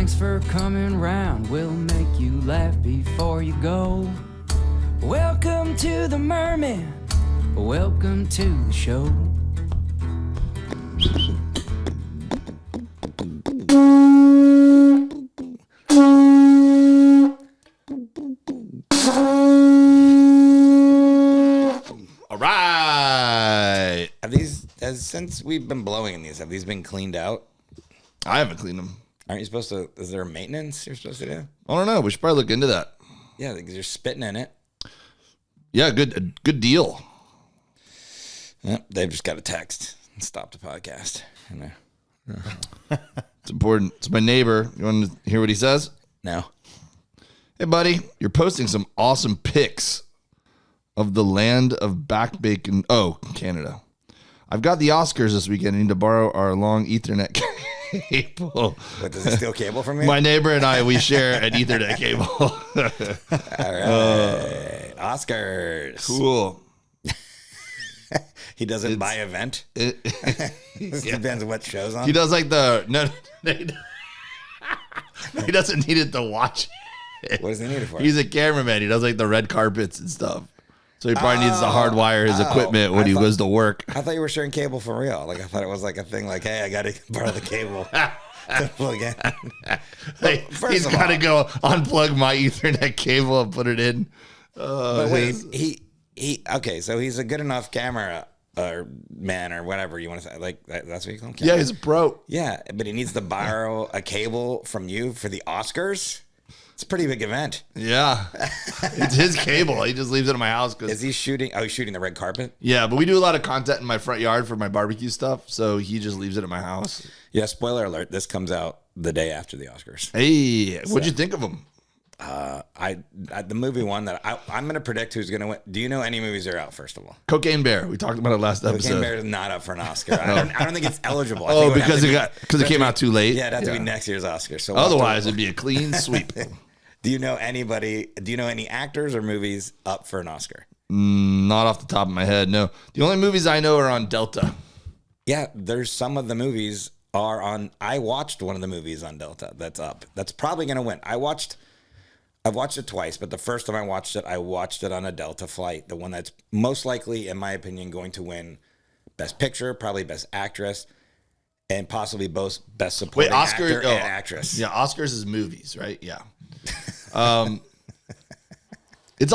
Thanks for coming round. We'll make you laugh before you go. Welcome to the Mermen. Welcome to the show. All right. Since we've been blowing in these, have these been cleaned out? I haven't cleaned them. Aren't you supposed to? Is there a maintenance you're supposed to do? I don't know. We should probably look into that. Yeah, because you're spitting in it. Yeah, good deal. Yep, they've just got a text and stopped the podcast. It's important. It's my neighbor. You want to hear what he says? No. Hey, buddy, you're posting some awesome pics of the land of back bacon. Oh, Canada. I've got the Oscars this weekend. I need to borrow our long Ethernet cable. What, does it steal cable from you? My neighbor and I, we share an Ethernet cable. All right. Oscars. Cool. He doesn't buy event. It depends on what show's on. He does like the no. He doesn't need it to watch it. What does he need it for? He's a cameraman. He does like the red carpets and stuff. So he probably needs to hardwire his equipment when he goes to work. I thought you were sharing cable for real. Like I thought it was like a thing. Like, hey, I got to borrow the cable to plug in. Hey, he's got to go unplug my Ethernet cable and put it in. But wait, he okay. So he's a good enough camera or man or whatever you want to say. Like that's what you call him. Yeah, he's a pro. Yeah, but he needs to borrow a cable from you for the Oscars. It's a pretty big event. Yeah, it's his cable. He just leaves it in my house. Is he shooting? Oh, he's shooting the red carpet? Yeah, but we do a lot of content in my front yard for my barbecue stuff, so he just leaves it at my house. Yeah, spoiler alert, this comes out the day after the Oscars. Hey, what'd you think of him? The movie one that I'm going to predict who's going to win. Do you know any movies that are out, first of all? Cocaine Bear. We talked about it last episode. Cocaine Bear is not up for an Oscar. I don't think it's eligible. I Oh, think because it came out too late? Yeah, it'd have to be next year's Oscar. So otherwise, it'd be a clean sweep. Do you know any actors or movies up for an Oscar? Not off the top of my head, no. The only movies I know are on Delta. Yeah, there's some of the movies are on. I watched one of the movies on Delta that's up. That's probably going to win. I've watched it twice, but the first time I watched it on a Delta flight. The one that's most likely, in my opinion, going to win Best Picture, probably Best Actress, and possibly both Best Supporting Actor and Actress. Yeah, Oscars is movies, right? Yeah. It's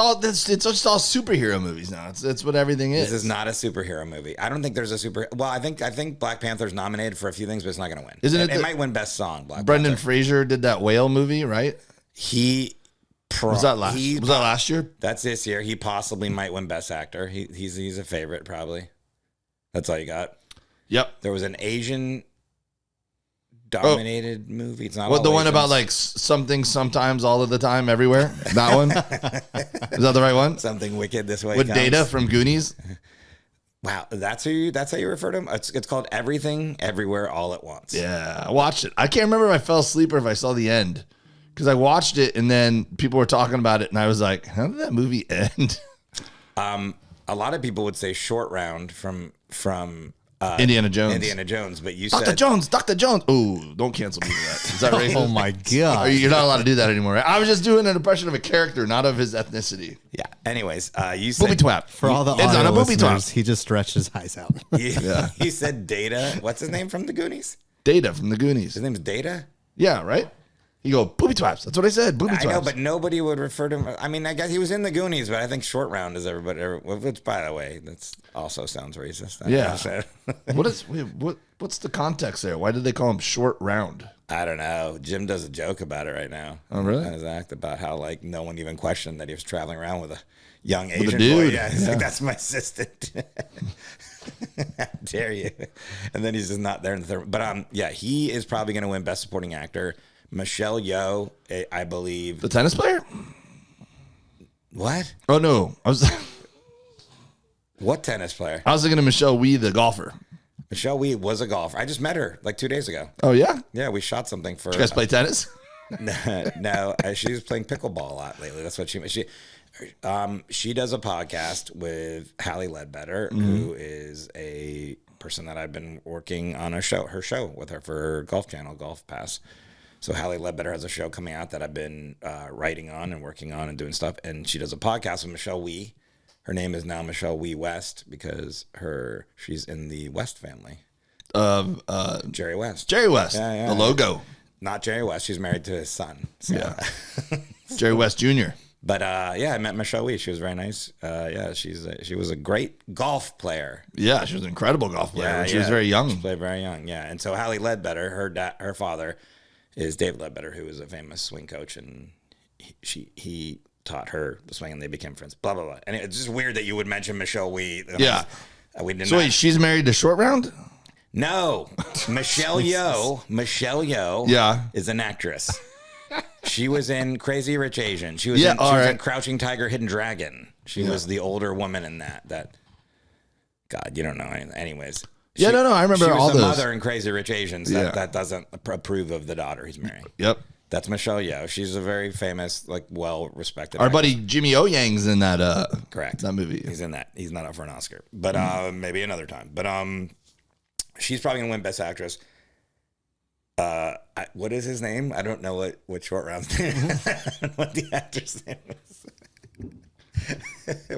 just all superhero movies now. It's what everything is. This is not a superhero movie. I don't think there's a super. Well, I think Black Panther's nominated for a few things, but it's not going to win. Isn't it? It might win Best Song. Brendan Fraser did that whale movie, right? Was that last year? That's this year. He possibly might win Best Actor. He's a favorite probably. That's all you got. Yep. There was an Asian dominated movie. It's not what the all one Asians. about like something sometimes all of the time everywhere. That one is that the right one? Something wicked this way. With Data from Goonies. Wow, that's how you refer to him. It's called Everything Everywhere All at Once. Yeah, I watched it. I can't remember if I fell asleep or if I saw the end because I watched it and then people were talking about it and I was like, how did that movie end? A lot of people would say Short Round from Indiana Jones. But you Dr. said Dr. Jones. Oh, don't cancel me for that. Is that racist? Oh my God. You're not allowed to do that anymore. Right? I was just doing an impression of a character, not of his ethnicity. yeah. Anyways, you said Booby twat. For all the It's on audio a booby listeners, twat. he just stretched his eyes out. you said Data. What's his name from the Goonies? Data from the Goonies. His name's Data. Yeah, right? You go, booby twaps. That's what I said. Booby twaps. I know, but nobody would refer to him. I mean, I guess he was in the Goonies, but I think Short Round is everybody. Which, by the way, that's also sounds racist. Yeah. What's the context there? Why did they call him Short Round? I don't know. Jim does a joke about it right now. Oh, really? On his act about how like no one even questioned that he was traveling around with a young Asian boy. dude. Yeah, he's like, that's my assistant. How dare you? And then he's just not there in the third. But yeah, he is probably going to win Best Supporting Actor. Michelle Yeoh, I believe. The tennis player? What? Oh no, What tennis player? I was thinking of Michelle Wee, the golfer. Michelle Wee was a golfer. I just met her like 2 days ago. Oh yeah, Yeah, we shot something for. you guys play tennis? No, she was playing pickleball a lot lately. That's what she does a podcast with Hallie Ledbetter, who is a person that I've been working on her show with her for her Golf Channel Golf Pass. So Hallie Ledbetter has a show coming out that I've been writing on and working on and doing stuff. And she does a podcast with Michelle Wee. Her name is now Michelle Wee West because she's in the West family. Jerry West. Jerry West, Yeah, the logo. Not Jerry West. She's married to his son. So. Yeah. Jerry West Jr. But I met Michelle Wee. She was very nice. She was a great golf player. Yeah, she was an incredible golf player. She was very young. She played very young. Yeah, and so Hallie Ledbetter, her father is David Ledbetter, who was a famous swing coach, and he taught her the swing, and they became friends. Blah blah blah. And it's just weird that you would mention Michelle Wee. Yeah. We did So wait, she's married to Short Round? No, Michelle Yeoh. Yeah. Is an actress. She was in Crazy Rich Asian. She was Yeah, in Crouching Tiger, Hidden Dragon. She was the older woman in that. God, you don't know anything. Anyways. Yeah, no, I remember all those. She was the mother in Crazy Rich Asians that doesn't approve of the daughter he's marrying. Yep. That's Michelle Yeoh. She's a very famous, like, well-respected Our actress. buddy Jimmy O Yang's in that. Correct. That movie. He's in that. He's not up for an Oscar, but maybe another time. But she's probably gonna win Best Actress. What is his name? I don't know what Short Round's name is. I don't know what the actor's name is.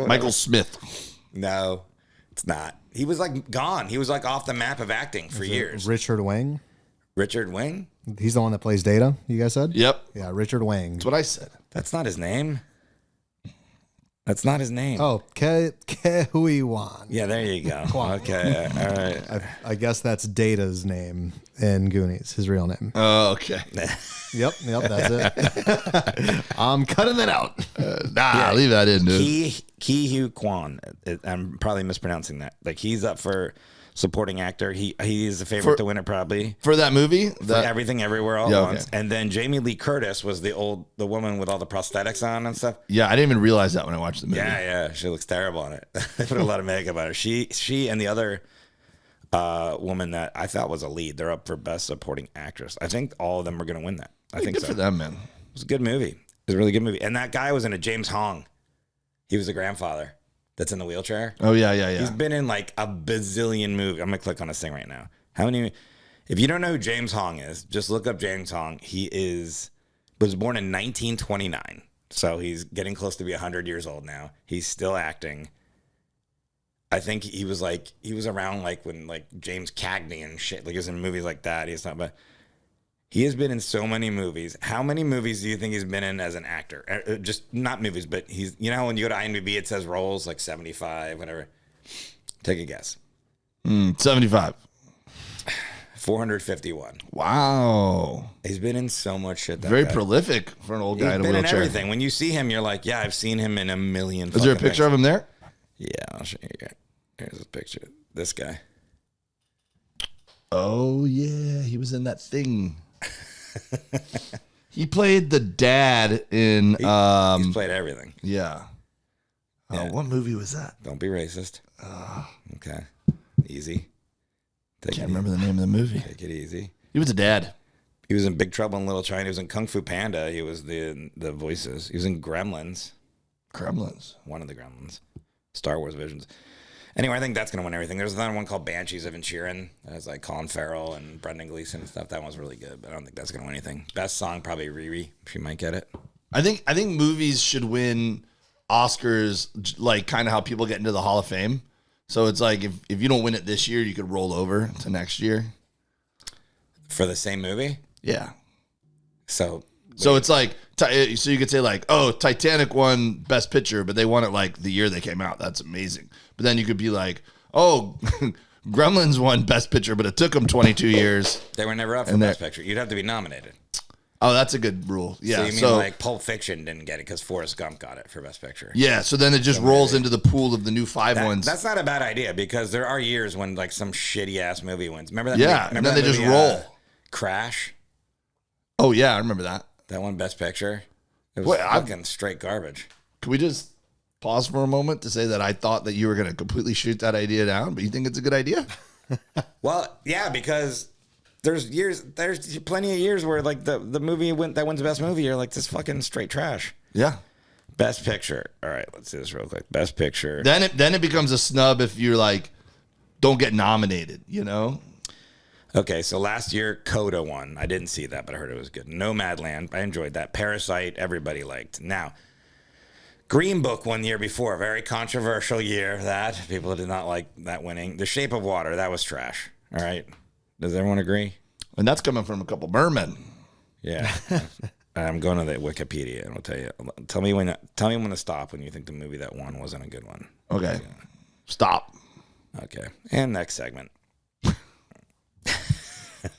Michael Smith. No, it's not. He was like gone. He was like off the map of acting for years. Richard Wang. Richard Wing? He's the one that plays Data, you guys said? Yep. Yeah, Richard Wang. That's what I said. That's not his name. That's not his name. Oh, Hui Wan. Yeah, there you go. Okay, all right. I guess that's Data's name in Goonies, his real name. Oh, okay. Yep, that's it. I'm cutting that out. Leave that in, dude. Ki Hu Kwan. I'm probably mispronouncing that. Like, he's up for supporting actor. He is the favorite to win it, probably. For that movie? For Everything Everywhere All at Once. Okay. And then Jamie Lee Curtis was the woman with all the prosthetics on and stuff. Yeah, I didn't even realize that when I watched the movie. Yeah. She looks terrible on it. They put a lot of makeup on her. She and the other woman that I thought was a lead, they're up for Best Supporting Actress. I think all of them are going to win that. I think good so. for them, man. It was a good movie. It was a really good movie. And that guy was in a James Hong. He was the grandfather that's in the wheelchair. Oh, yeah. He's been in like a bazillion movies. I'm going to click on this thing right now. How many? If you don't know who James Hong is, just look up James Hong. He was born in 1929. So he's getting close to be 100 years old now. He's still acting. I think he was around like when like James Cagney and shit. Like he was in movies like that. He has been in so many movies. How many movies do you think he's been in as an actor? Just not movies, but how when you go to IMDb, it says roles like 75, whatever. Take a guess. 75. 451. Wow. He's been in so much shit. Very prolific for an old guy in a wheelchair. He's been in everything. When you see him, you're like, yeah, I've seen him in a million. Is there a picture of him there? Yeah, I'll show you. Here's a picture. This guy. Oh, yeah. He was in that thing. He played the dad in he's played everything. Yeah. What movie was that? Don't be racist. Okay. Easy. Can't remember the name of the movie. Take it easy. He was a dad. He was in Big Trouble in Little China. He was in Kung Fu Panda. He was the voices. He was in Gremlins. One of the Gremlins. Star Wars Visions. Anyway, I think that's going to win everything. There's another one called Banshees of Inisherin. That has like Colin Farrell and Brendan Gleeson and stuff. That one's really good, but I don't think that's going to win anything. Best song, probably Riri. She might get it. I think movies should win Oscars, like kind of how people get into the Hall of Fame. So it's like if you don't win it this year, you could roll over to next year. For the same movie? Yeah. So it's like, so you could say like, oh, Titanic won Best Picture, but they won it like the year they came out. That's amazing. But then you could be like, oh, Gremlins won Best Picture, but it took them 22 years. They were never up for Best Picture. You'd have to be nominated. Oh, that's a good rule. Yeah. So you mean like Pulp Fiction didn't get it because Forrest Gump got it for Best Picture? Yeah. So then it just rolls into the pool of the new ones. That's not a bad idea because there are years when like some shitty ass movie wins. Remember that? Yeah. And then they just roll. Crash. Oh yeah, I remember that. That won Best Picture. It was fucking straight garbage. Can we just pause for a moment to say that I thought that you were going to completely shoot that idea down, but you think it's a good idea? Well, yeah, because there's plenty of years where like the movie that wins the best movie, you're like, this fucking straight trash. Yeah. Best Picture. All right, let's do this real quick. Best Picture. Then it becomes a snub if you're like, don't get nominated, you know? Okay, so last year, Coda won. I didn't see that, but I heard it was good. Nomadland, I enjoyed that. Parasite, everybody liked. Now, Green Book won the year before. Very controversial year, that. People did not like that winning. The Shape of Water, that was trash. All right? Does everyone agree? And that's coming from a couple Mermen. Yeah. I'm going to the Wikipedia, and I'll tell you. Tell me when to stop when you think the movie that won wasn't a good one. Okay. Stop. Okay. And next segment.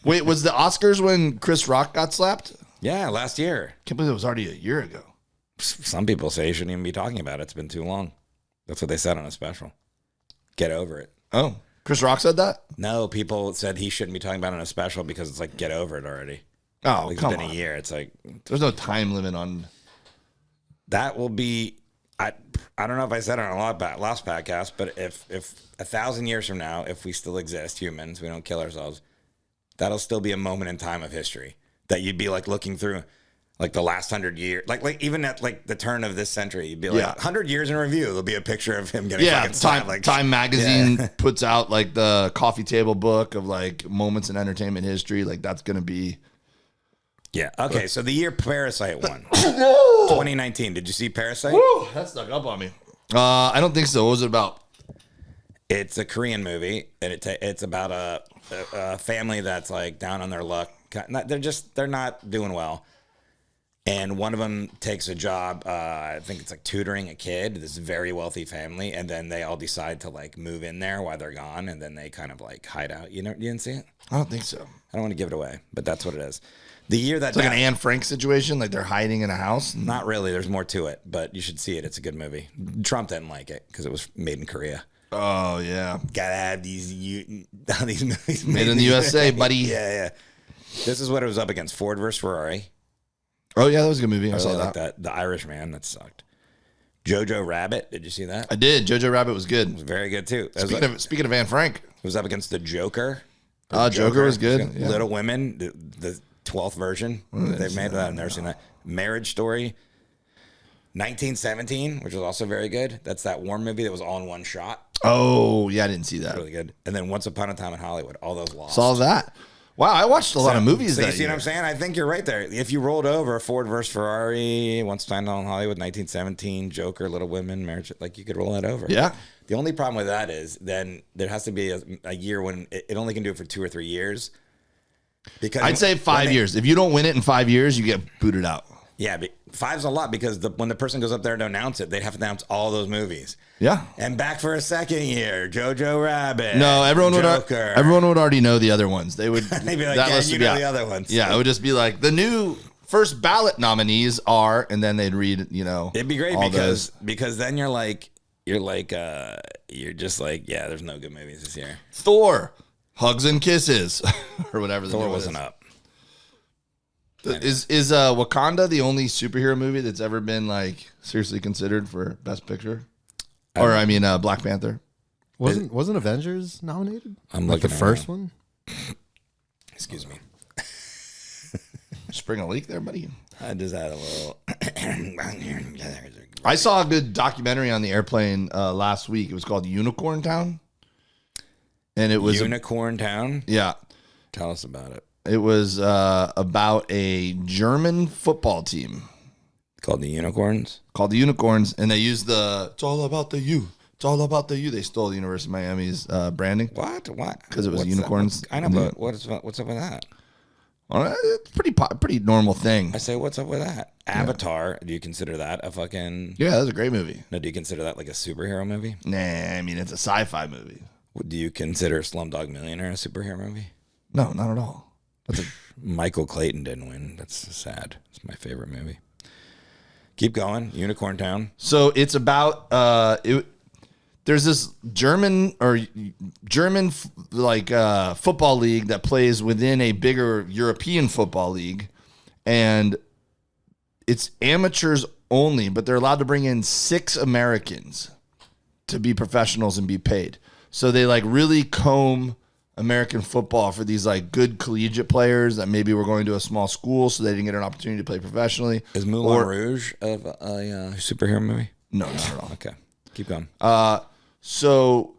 Wait, was the Oscars when Chris Rock got slapped? Yeah, last year. Can't believe it was already a year ago. Some people say you shouldn't even be talking about it. It's been too long. That's what they said on a special. Get over it. Oh, Chris Rock said that? No, people said he shouldn't be talking about it on a special because it's like, get over it already. Oh, Like, come it's been on. a year. It's like, There's no time limit on. that will be, I don't know if I said it on a last podcast, but if 1,000 years from now, if we still exist, humans, we don't kill ourselves, that'll still be a moment in time of history that you'd be like looking through like the last 100 years, like even at like the turn of this century, you'd be like 100 years in review. There'll be a picture of him getting fucking slapped. Time Magazine puts out like the coffee table book of like moments in entertainment history. Like that's going to be. Yeah. Okay. So the year Parasite won, 2019. Did you see Parasite? Woo, that snuck up on me. I don't think so. What was it about? It's a Korean movie, and it's about a family that's like down on their luck. They're not doing well, and one of them takes a job. I think it's like tutoring a kid. This very wealthy family, and then they all decide to like move in there while they're gone, and then they kind of like hide out. You didn't see it? I don't think so. I don't want to give it away, but that's what it is. The year that It's like an Anne Frank situation. Like they're hiding in a house. Not really. There's more to it, but you should see it. It's a good movie. Trump didn't like it because it was made in Korea. Oh yeah. Gotta have these movies Made in the USA, buddy. Yeah. This is what it was up against: Ford versus Ferrari. Oh yeah, that was a good movie. I saw really that. like that. The Irishman, that sucked. Jojo Rabbit. Did you see that? I did. Jojo Rabbit was good. It was very good too. Speaking of Anne Frank, it was up against the Joker. Joker was good. Yeah. Little Women, the 12th version they've made. I've never seen that. Marriage Story. 1917, which was also very good. That's that war movie that was all in one shot. Oh yeah, I didn't see that. Really good. And then Once Upon a Time in Hollywood. All those lost. Saw that. Wow, I watched a lot of movies So that you see year. what I'm saying? I think you're right there. If you rolled over Ford versus Ferrari, Once Upon a Time in Hollywood, 1917, Joker, Little Women, Marriage, like you could roll that over. Yeah. The only problem with that is then there has to be a year when it only can do it for 2 or 3 years. Because I'd say 5 years. If you don't win it in 5 years, you get booted out. Yeah, but 5's a lot because when the person goes up there to announce it, they'd have to announce all those movies. Yeah. And back for a second year, Jojo Rabbit. No, everyone Joker. would already know the other ones. They would. They'd be like, that yeah, list you would be know out. the other ones. Yeah, it would just be like the new first ballot nominees are, and then they'd read. It'd be great all because then you're just like, yeah, there's no good movies this year. Thor, Hugs and Kisses, or whatever. Thor wasn't up. Is Wakanda the only superhero movie that's ever been like seriously considered for Best Picture? Or I mean, Black Panther. Wasn't Avengers nominated? I'm like the looking first one. Excuse me. Spring a leak there, buddy. I just had a little. I saw a good documentary on the airplane last week. It was called Unicorn Town, and it was Unicorn Town. Yeah, Tell us about it. it was about a German football team Called the Unicorns. called the Unicorns, and they used "It's all about the U." It's all about the U. They stole the University of Miami's branding. What? 'Cause it was What's unicorns. I know, but what's up with that? Well, it's pretty normal thing. I say, what's up with that? Avatar. Do you consider that a fucking? Yeah, that was a great movie. No, do you consider that like a superhero movie? Nah, I mean it's a sci-fi movie. Do you consider Slumdog Millionaire a superhero movie? No, not at all. That's a Michael Clayton didn't win. That's sad. It's my favorite movie. Keep going. Unicorn Town. So it's about there's this German football league that plays within a bigger European football league, and it's amateurs only, but they're allowed to bring in 6 Americans to be professionals and be paid. So they like really comb American football for these like good collegiate players that maybe were going to a small school, so they didn't get an opportunity to play professionally. Is Moulin Rouge a superhero movie? No, not at all. Okay. Keep going. So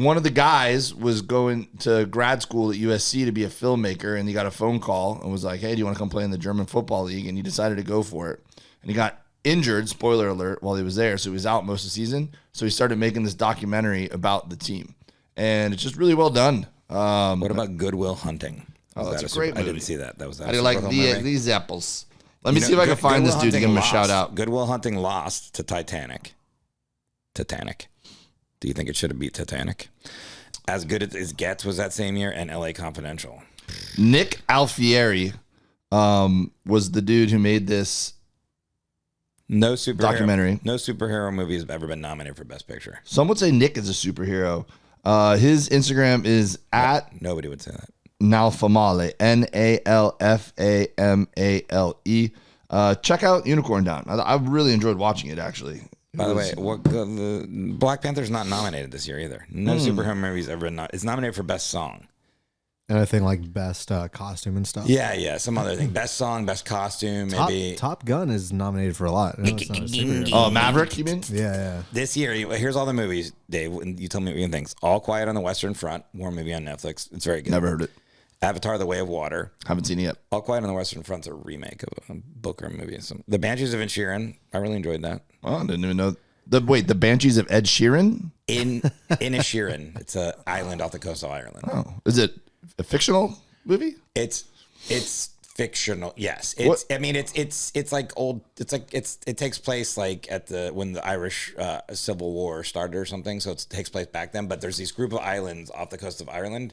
one of the guys was going to grad school at USC to be a filmmaker, and he got a phone call and was like, hey, do you want to come play in the German football league? And he decided to go for it. And he got injured, spoiler alert, while he was there. So he was out most of the season. So he started making this documentary about the team. And it's just really well done. What about Goodwill Hunting? Oh, that's a great movie. I didn't see that. That was How do you like these apples? Let me see if I can find this dude to give him a shout out. Goodwill Hunting lost to Titanic. Do you think it should have beat Titanic? As Good as Gets was that same year, and LA Confidential. Nick Alfieri was the dude who made this documentary. No superhero movie has ever been nominated for Best Picture. Some would say Nick is a superhero. His Instagram is at Nobody would say that. Nalfamale, Nalfamale. Check out Unicorn Down. I really enjoyed watching it, actually. By the way, Black Panther's not nominated this year either. No superhero movie's ever been It's nominated for Best Song. Anything like best costume and stuff. Yeah, some other thing. Best song, best costume, maybe. Top Gun is nominated for a lot. Oh, Maverick, you mean? Yeah. This year, here's all the movies, Dave. You tell me what you think. All Quiet on the Western Front, war movie on Netflix. It's very good. Never heard it. Avatar: The Way of Water. Haven't seen it yet. All Quiet on the Western Front's a remake of a book or a movie. The Banshees of Inisherin. I really enjoyed that. Oh, I didn't even know. The Banshees of Ed Sheeran? In Inisherin. It's an island off the coast of Ireland. Oh, is it a fictional movie? It's fictional. Yes. It's like old. It takes place like when the Irish Civil War started or something. So it takes place back then. But there's these group of islands off the coast of Ireland.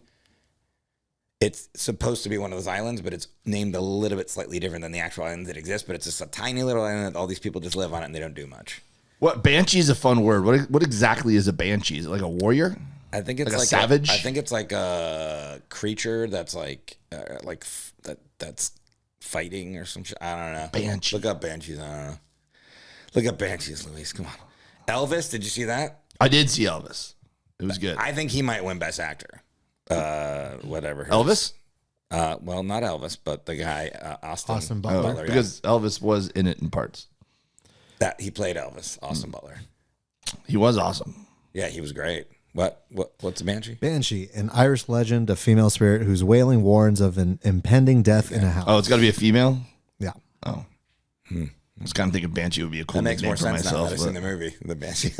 It's supposed to be one of those islands, but it's named a little bit slightly different than the actual islands that exist. But it's just a tiny little island that all these people just live on it and they don't do much. What Banshee is a fun word. What exactly is a banshee? Is it like a warrior? I think it's like a savage. I think it's like a creature that's that's fighting or some shit. I don't know. Banshee. Look up banshees. I don't know. Look up banshees, Luis. Come on. Elvis. Did you see that? I did see Elvis. It was good. I think he might win Best Actor. Whatever. Elvis? Well, not Elvis, but the guy Austin Butler. Oh, because Elvis was in it in parts. That he played Elvis, Austin Butler. He was awesome. Yeah, he was great. What's a banshee? Banshee, an Irish legend, a female spirit whose wailing warns of an impending death in a house. Oh, it's got to be a female? Yeah. Oh. I was kind of thinking Banshee would be a cool That makes nickname more for sense now myself. that I've seen the movie, The Banshee.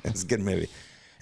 It's a good movie.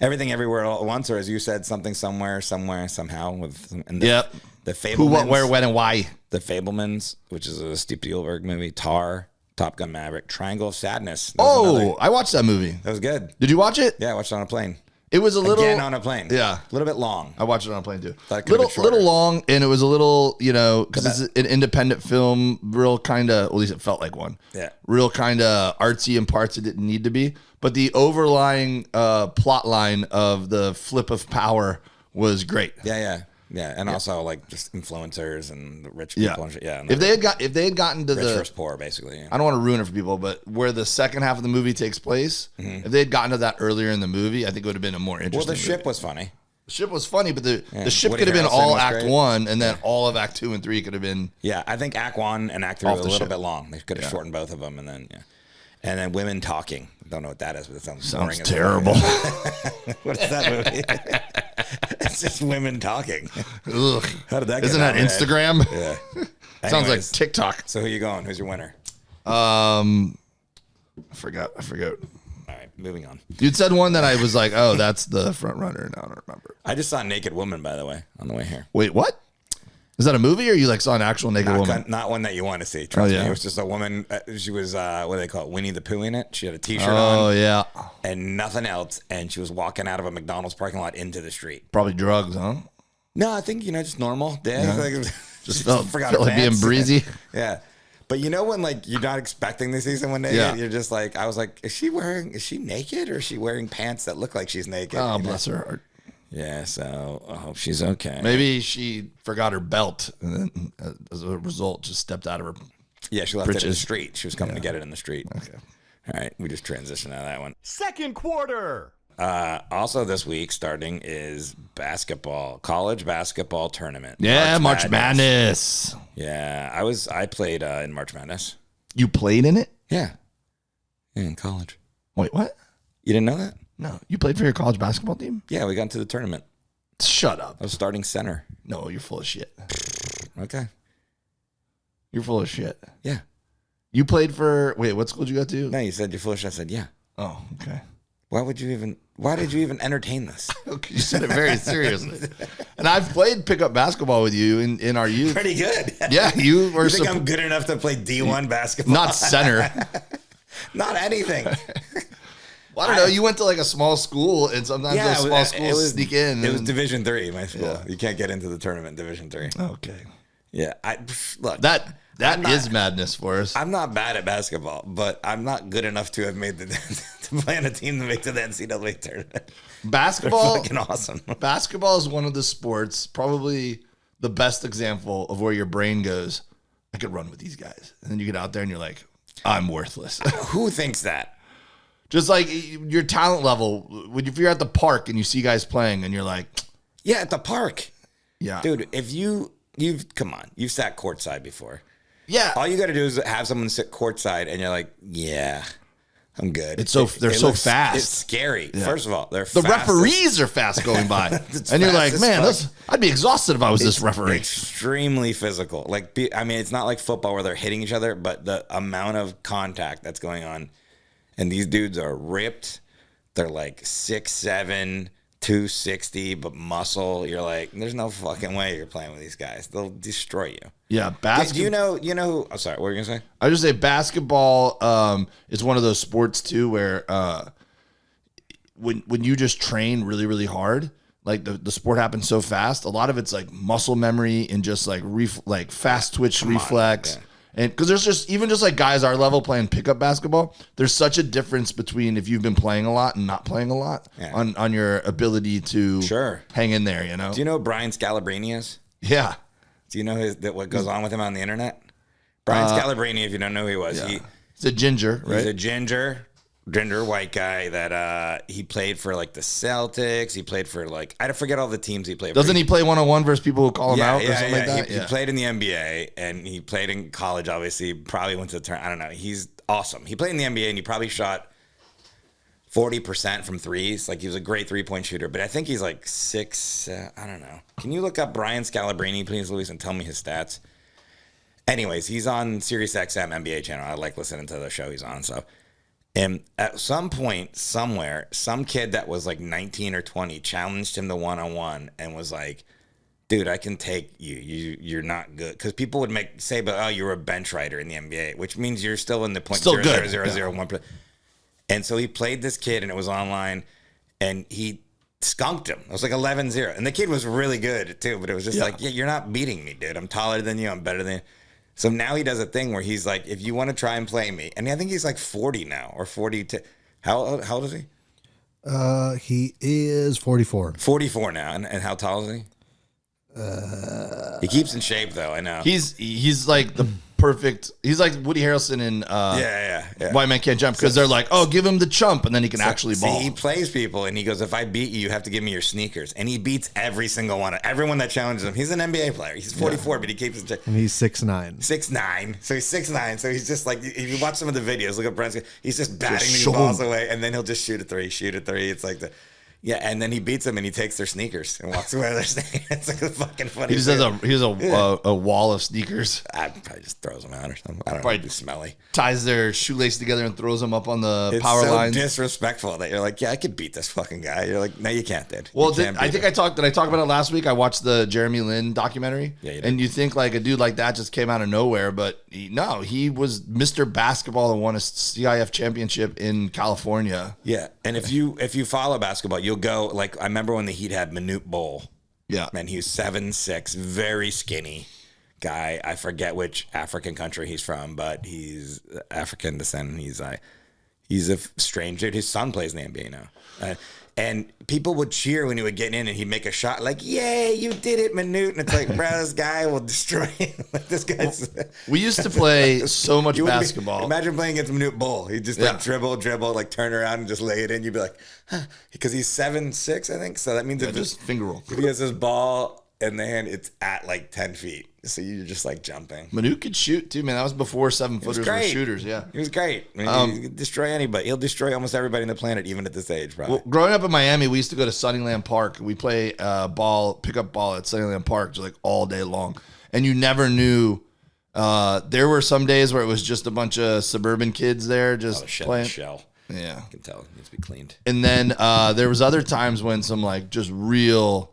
Everything Everywhere All at Once, or as you said, Something Somewhere, Somewhere, Somehow. The Fablemans. Who, what, where, when, and why. The Fablemans, which is a Steve Spielberg movie. Tar, Top Gun Maverick, Triangle of Sadness. I watched that movie. That was good. Did you watch it? Yeah, I watched it on a plane. It was a little... Again on a plane. Yeah. A little bit long. I watched it on a plane too. Little long, and it was a little, because it's an independent film, real kind of, at least it felt like one. Yeah. Real kind of artsy in parts it didn't need to be. But the overlying plot line of the flip of power was great. Yeah. And also like just influencers and the rich people and shit. Yeah. If they had gotten to rich the versus poor, basically. Yeah. I don't want to ruin it for people, but where the second half of the movie takes place, if they had gotten to that earlier in the movie, I think it would have been a more interesting. Well, the ship movie. was funny. The ship was funny, but the ship Woody could have been Harrelson all was Act great. 1, and then all of Act 2 and 3 could have been. Yeah, I think Act 1 and Act 3 were a little bit long. They could have shortened both of them, and then women talking. Don't know what that is, but it sounds boring. Terrible. What is that movie? It's just women talking. Ugh. How did that? Isn't that Instagram? Yeah. Sounds like Anyways, TikTok. So who you going? Who's your winner? I forgot. All right, moving on. You'd said one that I was like, oh, that's the front runner. No, I don't remember. I just saw Naked Woman, by the way, on the way here. Wait, what? Is that a movie, or you like saw an actual naked woman? Not one that you want to see. Trust me. It was just a woman. She was, what do they call it? Winnie the Pooh in it. She had a T-shirt on. Oh, yeah. And nothing else. And she was walking out of a McDonald's parking lot into the street. Probably drugs, huh? No, I think, just normal. Yeah. Just She felt forgot her like being pants. breezy. Yeah. But when like you're not expecting to see someone naked, you're just like, I was like, is she naked, or is she wearing pants that look like she's naked? Oh, bless her heart. Yeah, so I hope she's okay. Maybe she forgot her belt, and then as a result, just stepped out of her. Yeah, she left it in the britches. street. She was coming to get it in the street. Okay. All right, we just transitioned out of that one. Second quarter. Also this week starting is basketball, college basketball tournament. Yeah, March Madness. Yeah, I played in March Madness. You played in it? Yeah, in college. Wait, what? You didn't know that? No, you played for your college basketball team? Yeah, we got into the tournament. Shut up. I was starting center. No, you're full of shit. Okay. You're full of shit. Yeah. You played for, wait, what school did you go to? No, you said you're full of shit. I said, yeah. Oh, okay. Why did you even entertain this? Okay, you said it very seriously. And I've played pickup basketball with you in our youth. Pretty good. Yeah, you were You think I'm good enough to play D1 basketball? not center. Not anything. Well, I don't know. You went to like a small school, and sometimes those small schools sneak in. It was Division III, my school. Yeah. You can't get into the tournament, Division III. Okay. Yeah, look. That is madness for us. I'm not bad at basketball, but I'm not good enough to have made to play on a team that makes the NCAA tournament. Basketball, they're fucking awesome. Basketball is one of the sports, probably the best example of where your brain goes, I could run with these guys. And then you get out there and you're like, I'm worthless. Who thinks that? Just like your talent level, if you're at the park and you see guys playing and you're like, yeah, at the park. Yeah. Dude, if you've come on, you've sat courtside before. Yeah. All you got to do is have someone sit courtside and you're like, yeah, I'm good. They're so fast. It's scary. Yeah. First of all, the referees are fast going by. And you're like, man, I'd be exhausted if I was this referee. Extremely physical. Like, I mean, it's not like football where they're hitting each other, but the amount of contact that's going on. And these dudes are ripped. They're like 6'7", 260, but muscle. You're like, there's no fucking way you're playing with these guys. They'll destroy you. Yeah, basketball. You know who? I'm sorry, what were you gonna say? I just say basketball is one of those sports too where when you just train really, really hard, like the sport happens so fast. A lot of it's like muscle memory and just like fast twitch reflex. On, and because there's just like guys our level playing pickup basketball, there's such a difference between if you've been playing a lot and not playing a lot on your ability to hang in there. You know? Do you know who Brian Scalabrine is? Yeah. Do you know what goes on with him on the internet? Brian Scalabrine, if you don't know who he was, he's a ginger, right? He's a ginger white guy that he played for like the Celtics. He played for like, I forget all the teams he played for. Doesn't he play one-on-one versus people who call him out or something like that? He played in the NBA and he played in college, obviously. Probably went to the tournament. I don't know. He's awesome. He played in the NBA and he probably shot 40% from threes. Like he was a great three-point shooter. But I think he's like 6, I don't know. Can you look up Brian Scalabrine, please, Luis, and tell me his stats? Anyways, he's on Sirius XM NBA channel. I like listening to the show he's on, so. And at some point, somewhere, some kid that was like 19 or 20 challenged him to one-on-one and was like, dude, I can take you. You're not good. Because people would say, but oh, you're a bench writer in the NBA, which means you're still in the point 0.0001%. And so he played this kid, and it was online, and he skunked him. It was like 11-0. And the kid was really good, too, but it was just like, yeah, you're not beating me, dude. I'm taller than you. I'm better than you. So now he does a thing where he's like, if you want to try and play me, and I think he's like 40 now or 42. How old is he? He is 44. 44 now. And how tall is he? He keeps in shape, though. I know. He's like the perfect. He's like Woody Harrelson in White Man Can't Jump, because they're like, oh, give him the chump, and then he can actually ball. He plays people, and he goes, if I beat you, you have to give me your sneakers. And he beats every single one. Everyone that challenges him. He's an NBA player. He's 44, but he keeps in shape. And he's 6'9". 6'9". So he's 6'9". So he's just like, if you watch some of the videos, look at Brent's, he's just batting these balls away, and then he'll just shoot a three. It's like the... Yeah, and then he beats them and he takes their sneakers and walks away with their sneakers. It's like a fucking funny. He just has a wall of sneakers. I probably just throws them out or something. I don't know. It's smelly. Ties their shoelace together and throws them up on the power lines. It's so disrespectful that you're like, yeah, I could beat this fucking guy. You're like, no, you can't, dude. Well, did I talk about it last week? I watched the Jeremy Lin documentary. Yeah, you did. And you think like a dude like that just came out of nowhere, but he was Mr. Basketball and won a CIF championship in California. Yeah, and if you follow basketball, you'll go like. I remember when the Heat had Manute Bol. Yeah. Man, he was 7'6", very skinny guy. I forget which African country he's from, but he's African descent. He's a strange dude. His son plays in the NBA now. And people would cheer when he would get in and he'd make a shot like, yay, you did it, Manute. And it's like, bro, this guy will destroy you. Like, this guy's... We used to play so much basketball. Imagine playing against Manute Bol. He'd just like dribble, like turn around and just lay it in. You'd be like, huh. Because he's 7'6", I think. So that means just finger roll. If he has his ball and then it's at like 10 feet. So you're just like jumping. Manu could shoot too, man. That was before 7-footers were great. shooters. Yeah. He was great. I mean, he could destroy anybody. He'll destroy almost everybody on the planet, even at this age, probably. Well, growing up in Miami, we used to go to Sunnyland Park. We play pickup ball at Sunnyland Park just like all day long. And you never knew. There were some days where it was just a bunch of suburban kids there just playing. Shell. Yeah. I can tell. It needs to be cleaned. And then there was other times when some like just real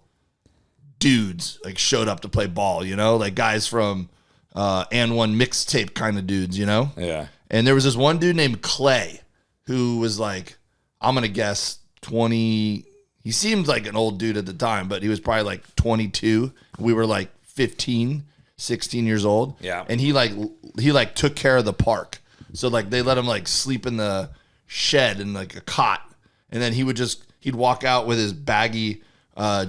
dudes like showed up to play ball, you know, like guys from and one mixtape kind of dudes, you know? Yeah. And there was this one dude named Clay who was like, I'm going to guess 20. He seemed like an old dude at the time, but he was probably like 22. We were like 15, 16 years old. Yeah. And he took care of the park. So like they let him like sleep in the shed in like a cot. And then he'd walk out with his baggy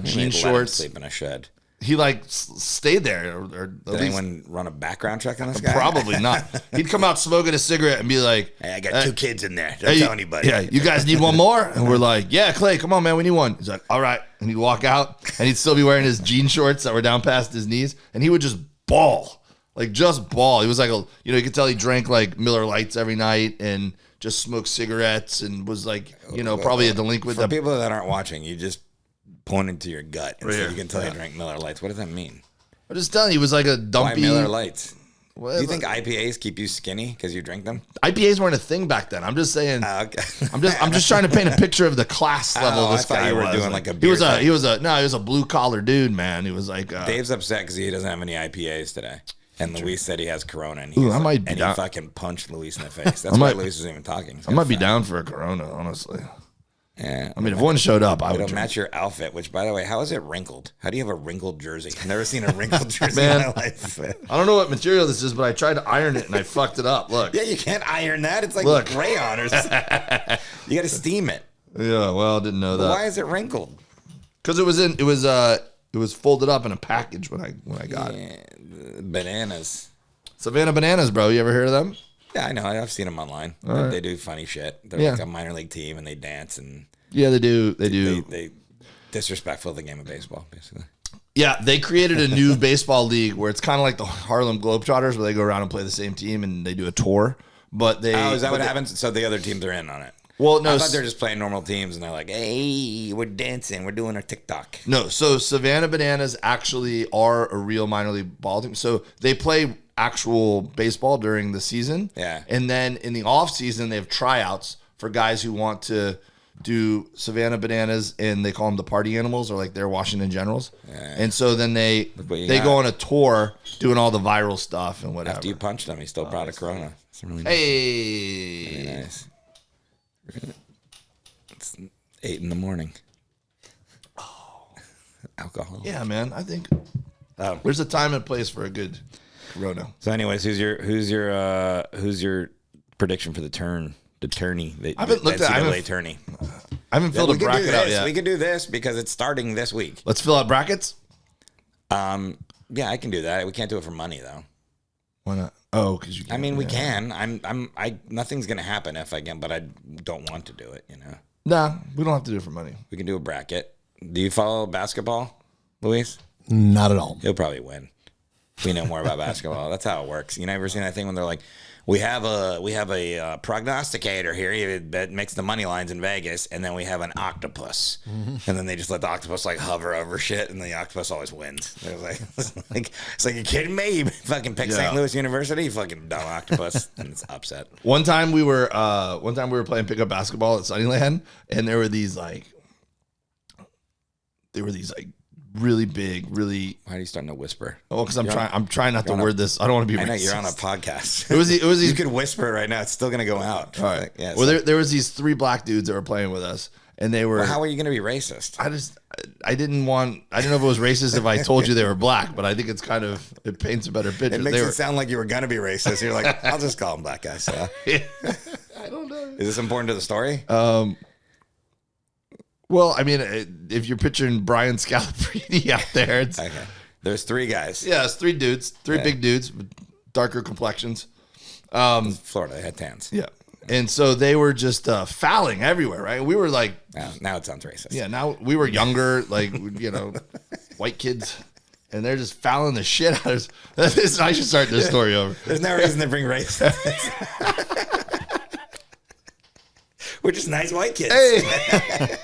jean shorts. Sleep in a shed. He like stayed there, or at Did least anyone run a background check on this guy? probably not. He'd come out smoking a cigarette and be like, Hey, I got 2 kids in there. Don't tell anybody. Yeah, you guys need one more? And we're like, yeah, Clay, come on, man, we need one. He's like, all right. And he'd walk out, and he'd still be wearing his jean shorts that were down past his knees, and he would just bawl, like just bawl. He was like, you could tell he drank like Miller Lights every night and just smoked cigarettes and was like, probably a delinquent. For people that aren't watching, you just pointed to your gut and Right said here. you can tell you drank Miller Lights. What does that mean? I'm just telling you, he was like a dumpy. Why Miller Lights? Well, Do you think IPAs keep you skinny because you drink them? IPAs weren't a thing back then. I'm just saying. Okay. I'm just trying to paint a picture of the class level this I thought guy you were was. doing like a he beer was a thing. he was a blue collar dude, man. He was like Dave's upset because he doesn't have any IPAs today. And Luis said he has Corona, and, Ooh, I might be and down. he fucking punched Luis in the face. That's why Luis wasn't even talking. I might be down for a Corona, honestly. Yeah. I mean, if one showed up, I would It'll drink. match your outfit, which, by the way, how is it wrinkled? How do you have a wrinkled jersey? I've never seen a wrinkled jersey Man. in my life. I don't know what material this is, but I tried to iron it and I fucked it up. Look. Yeah, you can't iron that. It's like Look. rayon or something. You got to steam it. Yeah, well, didn't know Why that. is it wrinkled? Because it was folded up in a package when I got it. Yeah, bananas. Savannah Bananas, bro. You ever heard of them? Yeah, I know. I've seen them online. right. They do funny shit. They're Yeah. like a minor league team, and they dance, and Yeah, they do. They do. they disrespectful of the game of baseball, basically. Yeah, they created a new baseball league where it's kind of like the Harlem Globetrotters, where they go around and play the same team and they do a tour. But they Oh, is that what happens? So the other teams are in on it. Well, no, I thought they're just playing normal teams, and they're like, "Hey, we're dancing, we're doing our TikTok." no. So Savannah Bananas actually are a real minor league ball team. So they play actual baseball during the season. Yeah. And then in the off season, they have tryouts for guys who want to do Savannah Bananas, and they call them the party animals, or like their Washington Generals. Yeah. And so then they what you go got. on a tour doing all the viral stuff and whatever. After you punched him, he's still proud of Corona. It's really Hey. nice. It's 8 a.m. Alcohol. Yeah, man. I think Oh. there's a time and place for a good Corona. So, anyways, who's your prediction for the tourney? I haven't looked at- I haven't- NCAA tourney. I haven't filled a We could do bracket out this. yet. We could do this because it's starting this week. Let's fill out brackets. Yeah, I can do that. We can't do it for money though. Why not? Oh, because you. I mean, we can. Nothing's gonna happen if I can, but I don't want to do it. You know, Nah, we don't have to do it for money. we can do a bracket. Do you follow basketball, Luis? Not at all. He'll probably win. We know more about basketball. That's how it works. You never seen that thing when they're like, we have a prognosticator here that makes the money lines in Vegas, and then we have an octopus, and then they just let the octopus like hover over shit, and the octopus always wins. They're like, it's like, you kidding me? You fucking pick St. Louis University, you fucking dumb octopus, and it's upset. One time we were playing pickup basketball at Sunnyland, and there were these really big, really. Why are you starting to whisper? Oh, because I'm trying not to on a- word this. I don't want to be. I know racist. you're on a podcast. It was these. You could whisper right now; it's still gonna go out. All right. Like, yeah, Well, so- there was these 3 black dudes that were playing with us, and they were. well, how are you gonna be racist? I didn't know if it was racist if I told you they were black, but I think it paints a better picture. It makes They it were- sound like you were gonna be racist. You're like, I'll just call them black guys. So. I don't know. Is this important to the story? Well, I mean, if you're picturing Brian Scalabrine out there, it's Okay. There's 3 guys. yeah, it's 3 dudes, 3 big dudes with darker complexions. Florida, they had tans. Yeah, and so they were just fouling everywhere, right? We were like, Now it sounds racist. yeah, now we were younger, like white kids, and they're just fouling the shit out of us. I should start this story over. There's no reason to bring race. We're just nice white kids. Hey,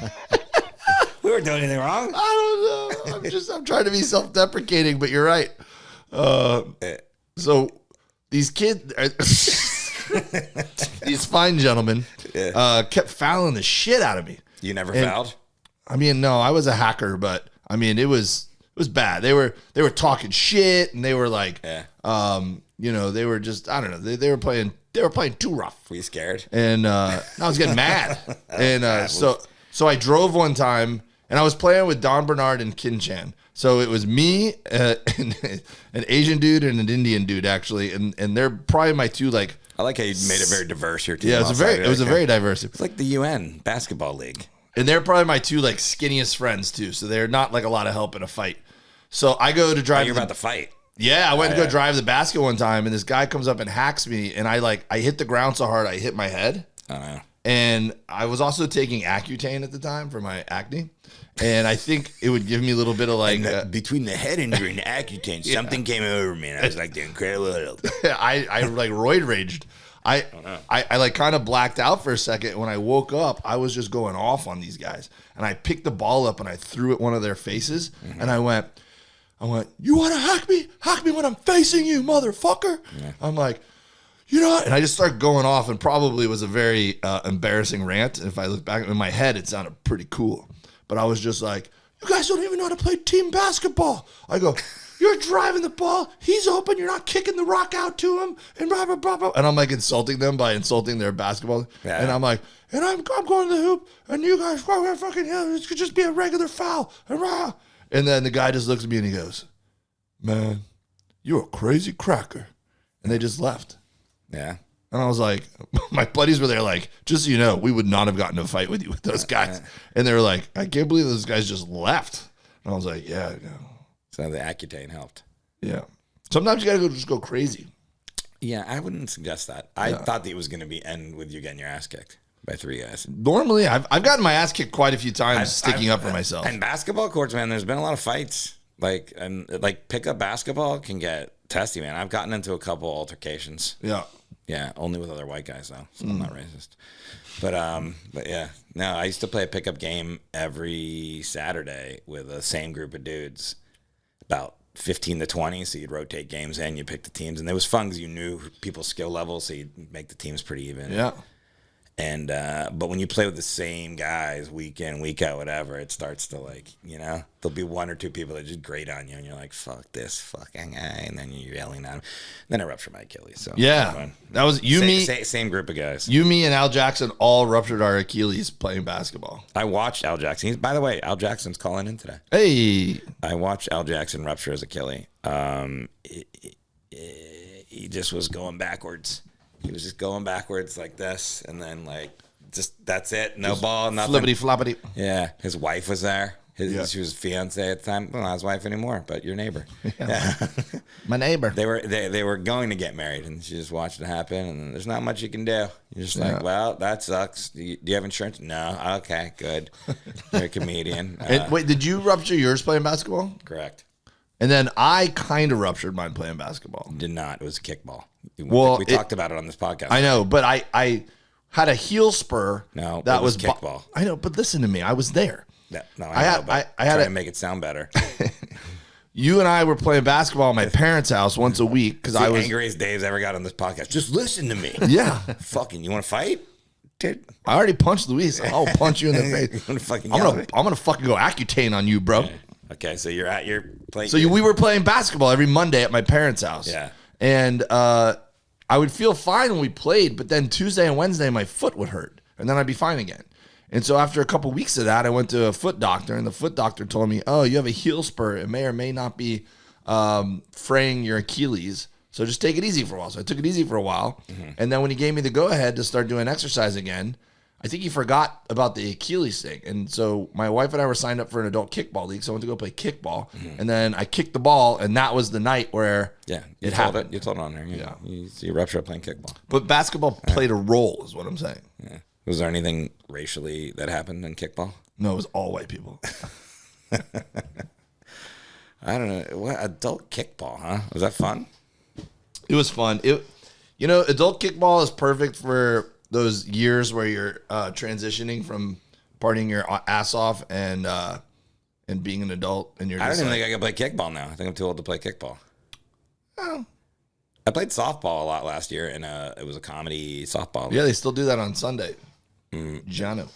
We weren't doing anything wrong. I don't know. I'm trying to be self-deprecating, but you're right. So these kids, these fine gentlemen, kept fouling the shit out of me. You never fouled? I mean, no, I was a hacker, but I mean, it was bad. They were talking shit, and they were like, you know, they were just, I don't know, they were playing too rough. Were you scared? And I was getting mad. And so I drove one time, and I was playing with Don Bernard and Kin Chan. So it was me, and an Asian dude and an Indian dude, actually, and they're probably my two, like. I like how you made it very diverse. Your team. Yeah, it was a very diverse. It's like the UN basketball league. And they're probably my two, like, skinniest friends too. So they're not like a lot of help in a fight. So I go to drive. You're about to fight. Yeah, I went to go drive the basket one time, and this guy comes up and hacks me, and I hit the ground so hard I hit my head. I don't know. And I was also taking Accutane at the time for my acne. And I think it would give me a little bit of like between the head injury and the Accutane, something came over me, and I was like, the incredible. I like roid raged. I like kind of blacked out for a second. When I woke up, I was just going off on these guys, and I picked the ball up and I threw it one of their faces, and I went, you want to hack me? Hack me when I'm facing you, motherfucker. Yeah. I'm like, you know what? And I just started going off, and probably was a very embarrassing rant. If I look back in my head, it sounded pretty cool. But I was just like, you guys don't even know how to play team basketball. I go, you're driving the ball. He's open. You're not kicking the rock out to him. And blah, blah, blah, blah. And I'm like insulting them by insulting their basketball. Yeah. And I'm like, and I'm going to the hoop. And you guys, fucking hell, this could just be a regular foul. And then the guy just looks at me and he goes, man, you're a crazy cracker. And they just left. Yeah. And I was like, my buddies were there like, just so you know, we would not have gotten in a fight with you with those guys. And they were like, I can't believe those guys just left. And I was like, yeah. So the Accutane helped. Yeah. Sometimes you got to just go crazy. Yeah, I wouldn't suggest that. I thought that it was going to end with you getting your ass kicked by three guys. Normally, I've gotten my ass kicked quite a few times sticking up for myself. And basketball courts, man, there's been a lot of fights. Like pickup basketball can get testy, man. I've gotten into a couple altercations. Yeah. Yeah, only with other white guys though, so I'm not racist. But yeah, no, I used to play a pickup game every Saturday with the same group of dudes, about 15 to 20. So you'd rotate games in, you pick the teams, and it was fun because you knew people's skill levels, so you'd make the teams pretty even. Yeah. And but when you play with the same guys week in, week out, whatever, it starts to there'll be one or two people that just grate on you, and you're like, "Fuck this fucking guy," and then you're yelling at him. Then I ruptured my Achilles. So yeah, that was you, same group of guys. You, me, and Al Jackson all ruptured our Achilles playing basketball. I watched Al Jackson. By the way, Al Jackson's calling in today. Hey, I watched Al Jackson rupture his Achilles. He just was going backwards. He was just going backwards like this, and then that's it. No ball, nothing. Flippity floppity. Yeah, his wife was there. She was his fiance at the time. Well, not his wife anymore, but your neighbor. Yeah. My neighbor. They were going to get married, and she just watched it happen. And there's not much you can do. You're just like, well, that sucks. Do you have insurance? No. Okay, good. You're a comedian. Wait, did you rupture yours playing basketball? Correct. And then I kind of ruptured mine playing basketball. Did not. It was a kickball. Well, we talked about it on this podcast. I know, but I had a heel spur. No, that was kickball. I know, but listen to me. I was there. No, I had to make it sound better. You and I were playing basketball at my parents' house once a week because I was the angriest Dave's ever got on this podcast. Just listen to me. Yeah. Fucking, you want to fight? Dude. I already punched Luis. I'll punch you in the face. I'm gonna fucking go Accutane on you, bro. Yeah. Okay, so you're at your place. So we were playing basketball every Monday at my parents' house. Yeah. And I would feel fine when we played, but then Tuesday and Wednesday my foot would hurt, and then I'd be fine again. And so after a couple weeks of that, I went to a foot doctor, and the foot doctor told me, "Oh, you have a heel spur. It may or may not be fraying your Achilles. So just take it easy for a while." So I took it easy for a while, and then when he gave me the go ahead to start doing exercise again, I think he forgot about the Achilles thing. And so my wife and I were signed up for an adult kickball league, so I went to go play kickball, and then I kicked the ball, and that was the night where it happened. You told it on there. You ruptured playing kickball. But basketball played a role, is what I'm saying. Yeah. Was there anything racially that happened in kickball? No, it was all white people. I don't know. What adult kickball, huh? Was that fun? It was fun. Adult kickball is perfect for those years where you're transitioning from partying your ass off and being an adult. And you're. I don't just even like, think I can play kickball now. I think I'm too old to play kickball. oh. I played softball a lot last year, and it was a comedy softball. Yeah, they still do that on Sunday. Jano.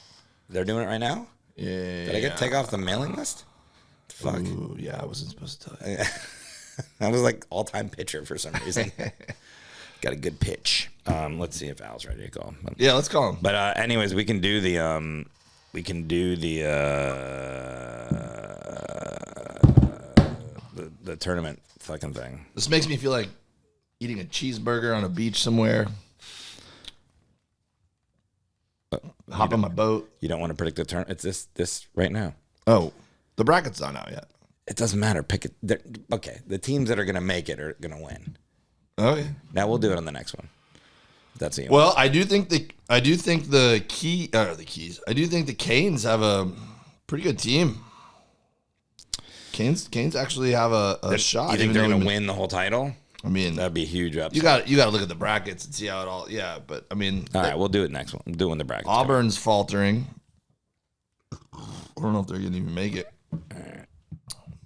They're doing it right now? Yeah. Did I get take off the mailing list? Fuck. Ooh, yeah, I wasn't supposed to tell you. I was like all-time pitcher for some reason. Got a good pitch. Let's see if Al's ready to call. Yeah, let's call him. But anyways, we can do the the tournament fucking thing. This makes me feel like eating a cheeseburger on a beach somewhere. Hop on my boat. You don't want to predict the turn. It's this right now. Oh, the bracket's not out yet. It doesn't matter. Pick it. Okay, the teams that are gonna make it are gonna win. Okay. Now we'll do it on the next one. That's it. Well, I do think the keys. I do think the Canes have a pretty good team. Canes actually have a shot. You think even they're though gonna win the whole title? I mean, That'd be a huge upset. you got to look at the brackets and see how it all. Yeah, but I mean, All right, we'll do it next one. We'll do it when the brackets. Auburn's faltering. I don't know if they're gonna even make it.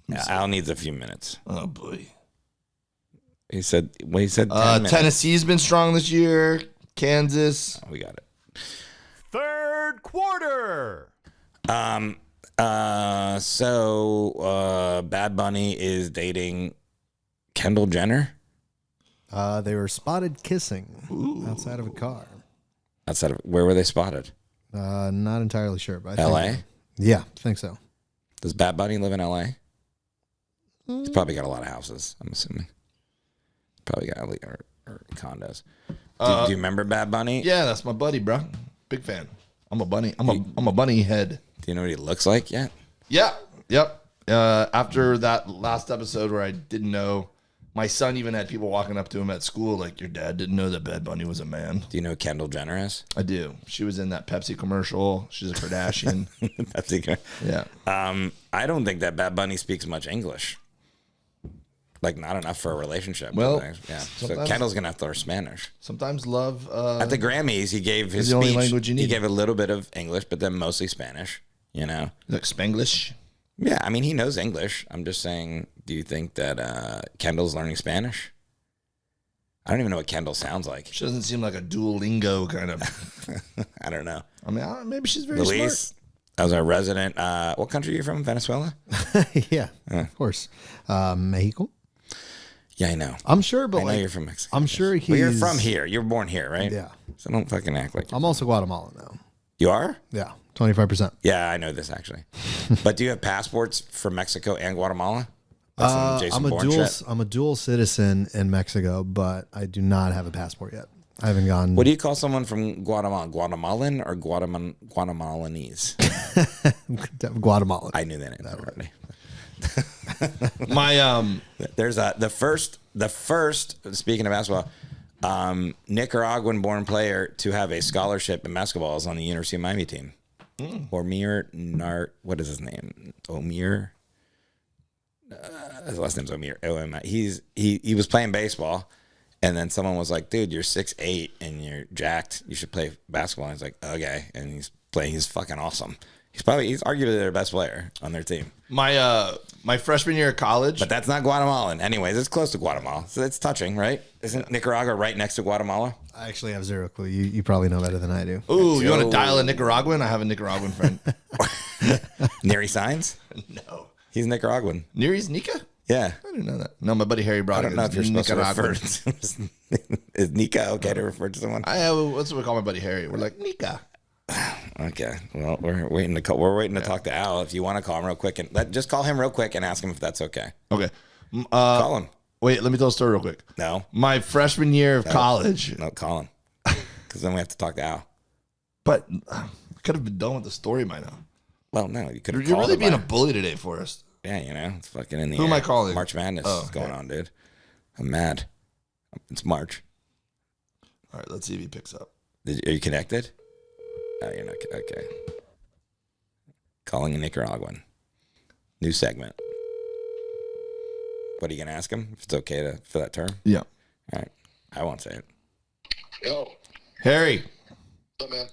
Yeah, Al needs a few minutes. Oh boy. He said 10 minutes. Tennessee's been strong this year. Kansas. We got it. Third quarter. So Bad Bunny is dating Kendall Jenner They were spotted kissing outside of a car. outside of where were they spotted? Not entirely sure, but I L.A. think, yeah, I think so. Does Bad Bunny live in L.A.? He's probably got a lot of houses. I'm assuming. Probably got or condos. Do you remember Bad Bunny? Yeah, that's my buddy, bro. Big fan. I'm a bunny. I'm a bunny head. Do you know what he looks like yet? Yeah. Yep. After that last episode where I didn't know, my son even had people walking up to him at school like, "Your dad didn't know that Bad Bunny was a man." Do you know who Kendall Jenner is? I do. She was in that Pepsi commercial. She's a Kardashian. That's the Yeah. I don't think that Bad Bunny speaks much English. Like, not enough for a relationship. Well, yeah. So sometimes- Kendall's gonna have to learn Spanish. Sometimes love. At the Grammys, he gave his the only speech. language you He need. gave a little bit of English, but then mostly Spanish. You know. like Spanglish. Yeah, I mean, he knows English. I'm just saying, do you think that Kendall's learning Spanish? I don't even know what Kendall sounds like. She doesn't seem like a Duolingo kind of. I don't know. I mean, maybe she's very Luis, smart. as our resident, what country are you from? Venezuela? Yeah, of course. Mexico. Yeah, I know. I'm sure, but I know like, you're from Mexico. I'm sure he's. Well, you're from here. You're born here, right? Yeah. So don't fucking act like I'm also Guatemalan though. you are. Yeah, 25%. Yeah, I know this actually. But do you have passports for Mexico and Guatemala? Like some Jason Bourne shit? I'm a dual citizen in Mexico, but I do not have a passport yet. I haven't gone. What do you call someone from Guatemala? Guatemalan or Guatemalanese? Guatemalan. I knew that name already. My There's the first. Speaking of basketball, Nicaraguan born player to have a scholarship in basketball is on the University of Miami team. What is his name? Omir. His last name's Omir. He was playing baseball, and then someone was like, "Dude, you're 6'8" and you're jacked. You should play basketball." And he's like, "Okay," and he's playing. He's fucking awesome. He's arguably their best player on their team. my freshman year of college. But that's not Guatemalan. Anyways, it's close to Guatemala. So it's touching, right? Isn't Nicaragua right next to Guatemala? I actually have zero clue. You probably know better than I do. Ooh, you want to dial a Nicaraguan? I have a Nicaraguan friend. Neri Signs? No. He's Nicaraguan. Neri's Nika? Yeah. I didn't know that. No, my buddy Harry brought I don't know if you're supposed to refer to Is Nika okay to refer to someone? That's what we call my buddy Harry. We're like, Nika. Okay. Well, we're waiting to talk to Al. If you want to call him real quick and just call him real quick and ask him if that's okay. Okay. Call him. Wait, let me tell a story real quick. No. My freshman year of college. No, call him. Because then we have to talk to Al. But I could have been done with the story by now. Well, no, you could have You're called really him being a by- bully today, Forrest. Yeah, you know, it's fucking in the Who air. am I calling? March Madness Oh, is going okay. on, dude. I'm mad. It's March. All right, let's see if he picks up. Are you connected? No, you're not. Okay. Calling a Nicaraguan. New segment. What are you gonna ask him? If it's okay for that term? Yeah. All right. I won't say it. Yo, Harry, what's up, man?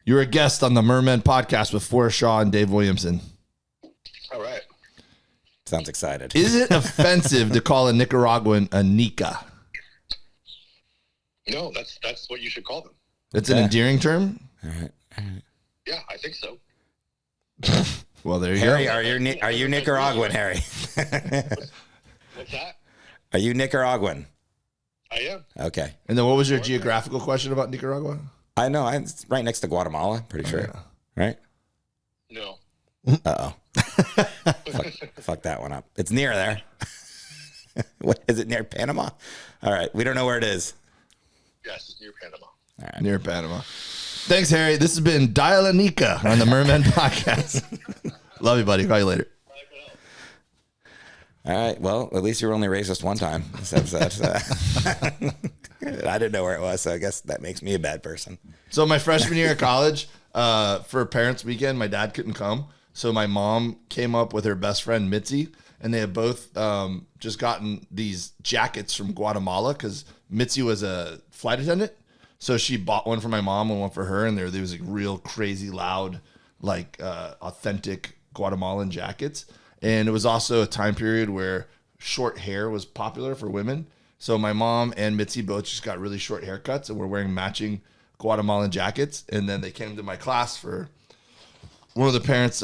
you're a guest on the Mermen podcast with Forrest Shaw and Dave Williamson. All right. Sounds excited. Is it offensive to call a Nicaraguan a Nica? No, that's what you should call them. It's an endearing term? All right. Yeah, I think so. Well, there you Harry, go. are you Nicaraguan, Harry? What's that? Are you Nicaraguan? I am. Okay. And then what was your geographical question about Nicaragua? I know. It's right next to Guatemala. Pretty sure. yeah. Right? No. Uh-oh. Fuck that one up. It's near there. What is it, near Panama? All right. We don't know where it is. Yes, it's near Panama. All right. Near Panama. Thanks, Harry. This has been Dial a Nica on the Mermen podcast. Love you, buddy. Call you later. All right. Well, at least you were only racist one time. This episode. I didn't know where it was, so I guess that makes me a bad person. So my freshman year of college, for Parents' Weekend, my dad couldn't come. So my mom came up with her best friend, Mitzi, and they had both just gotten these jackets from Guatemala because Mitzi was a flight attendant. So she bought one for my mom and one for her, and there was like real crazy loud, like authentic Guatemalan jackets. And it was also a time period where short hair was popular for women. So my mom and Mitzi both just got really short haircuts and were wearing matching Guatemalan jackets. And then they came to my class for one of the parents'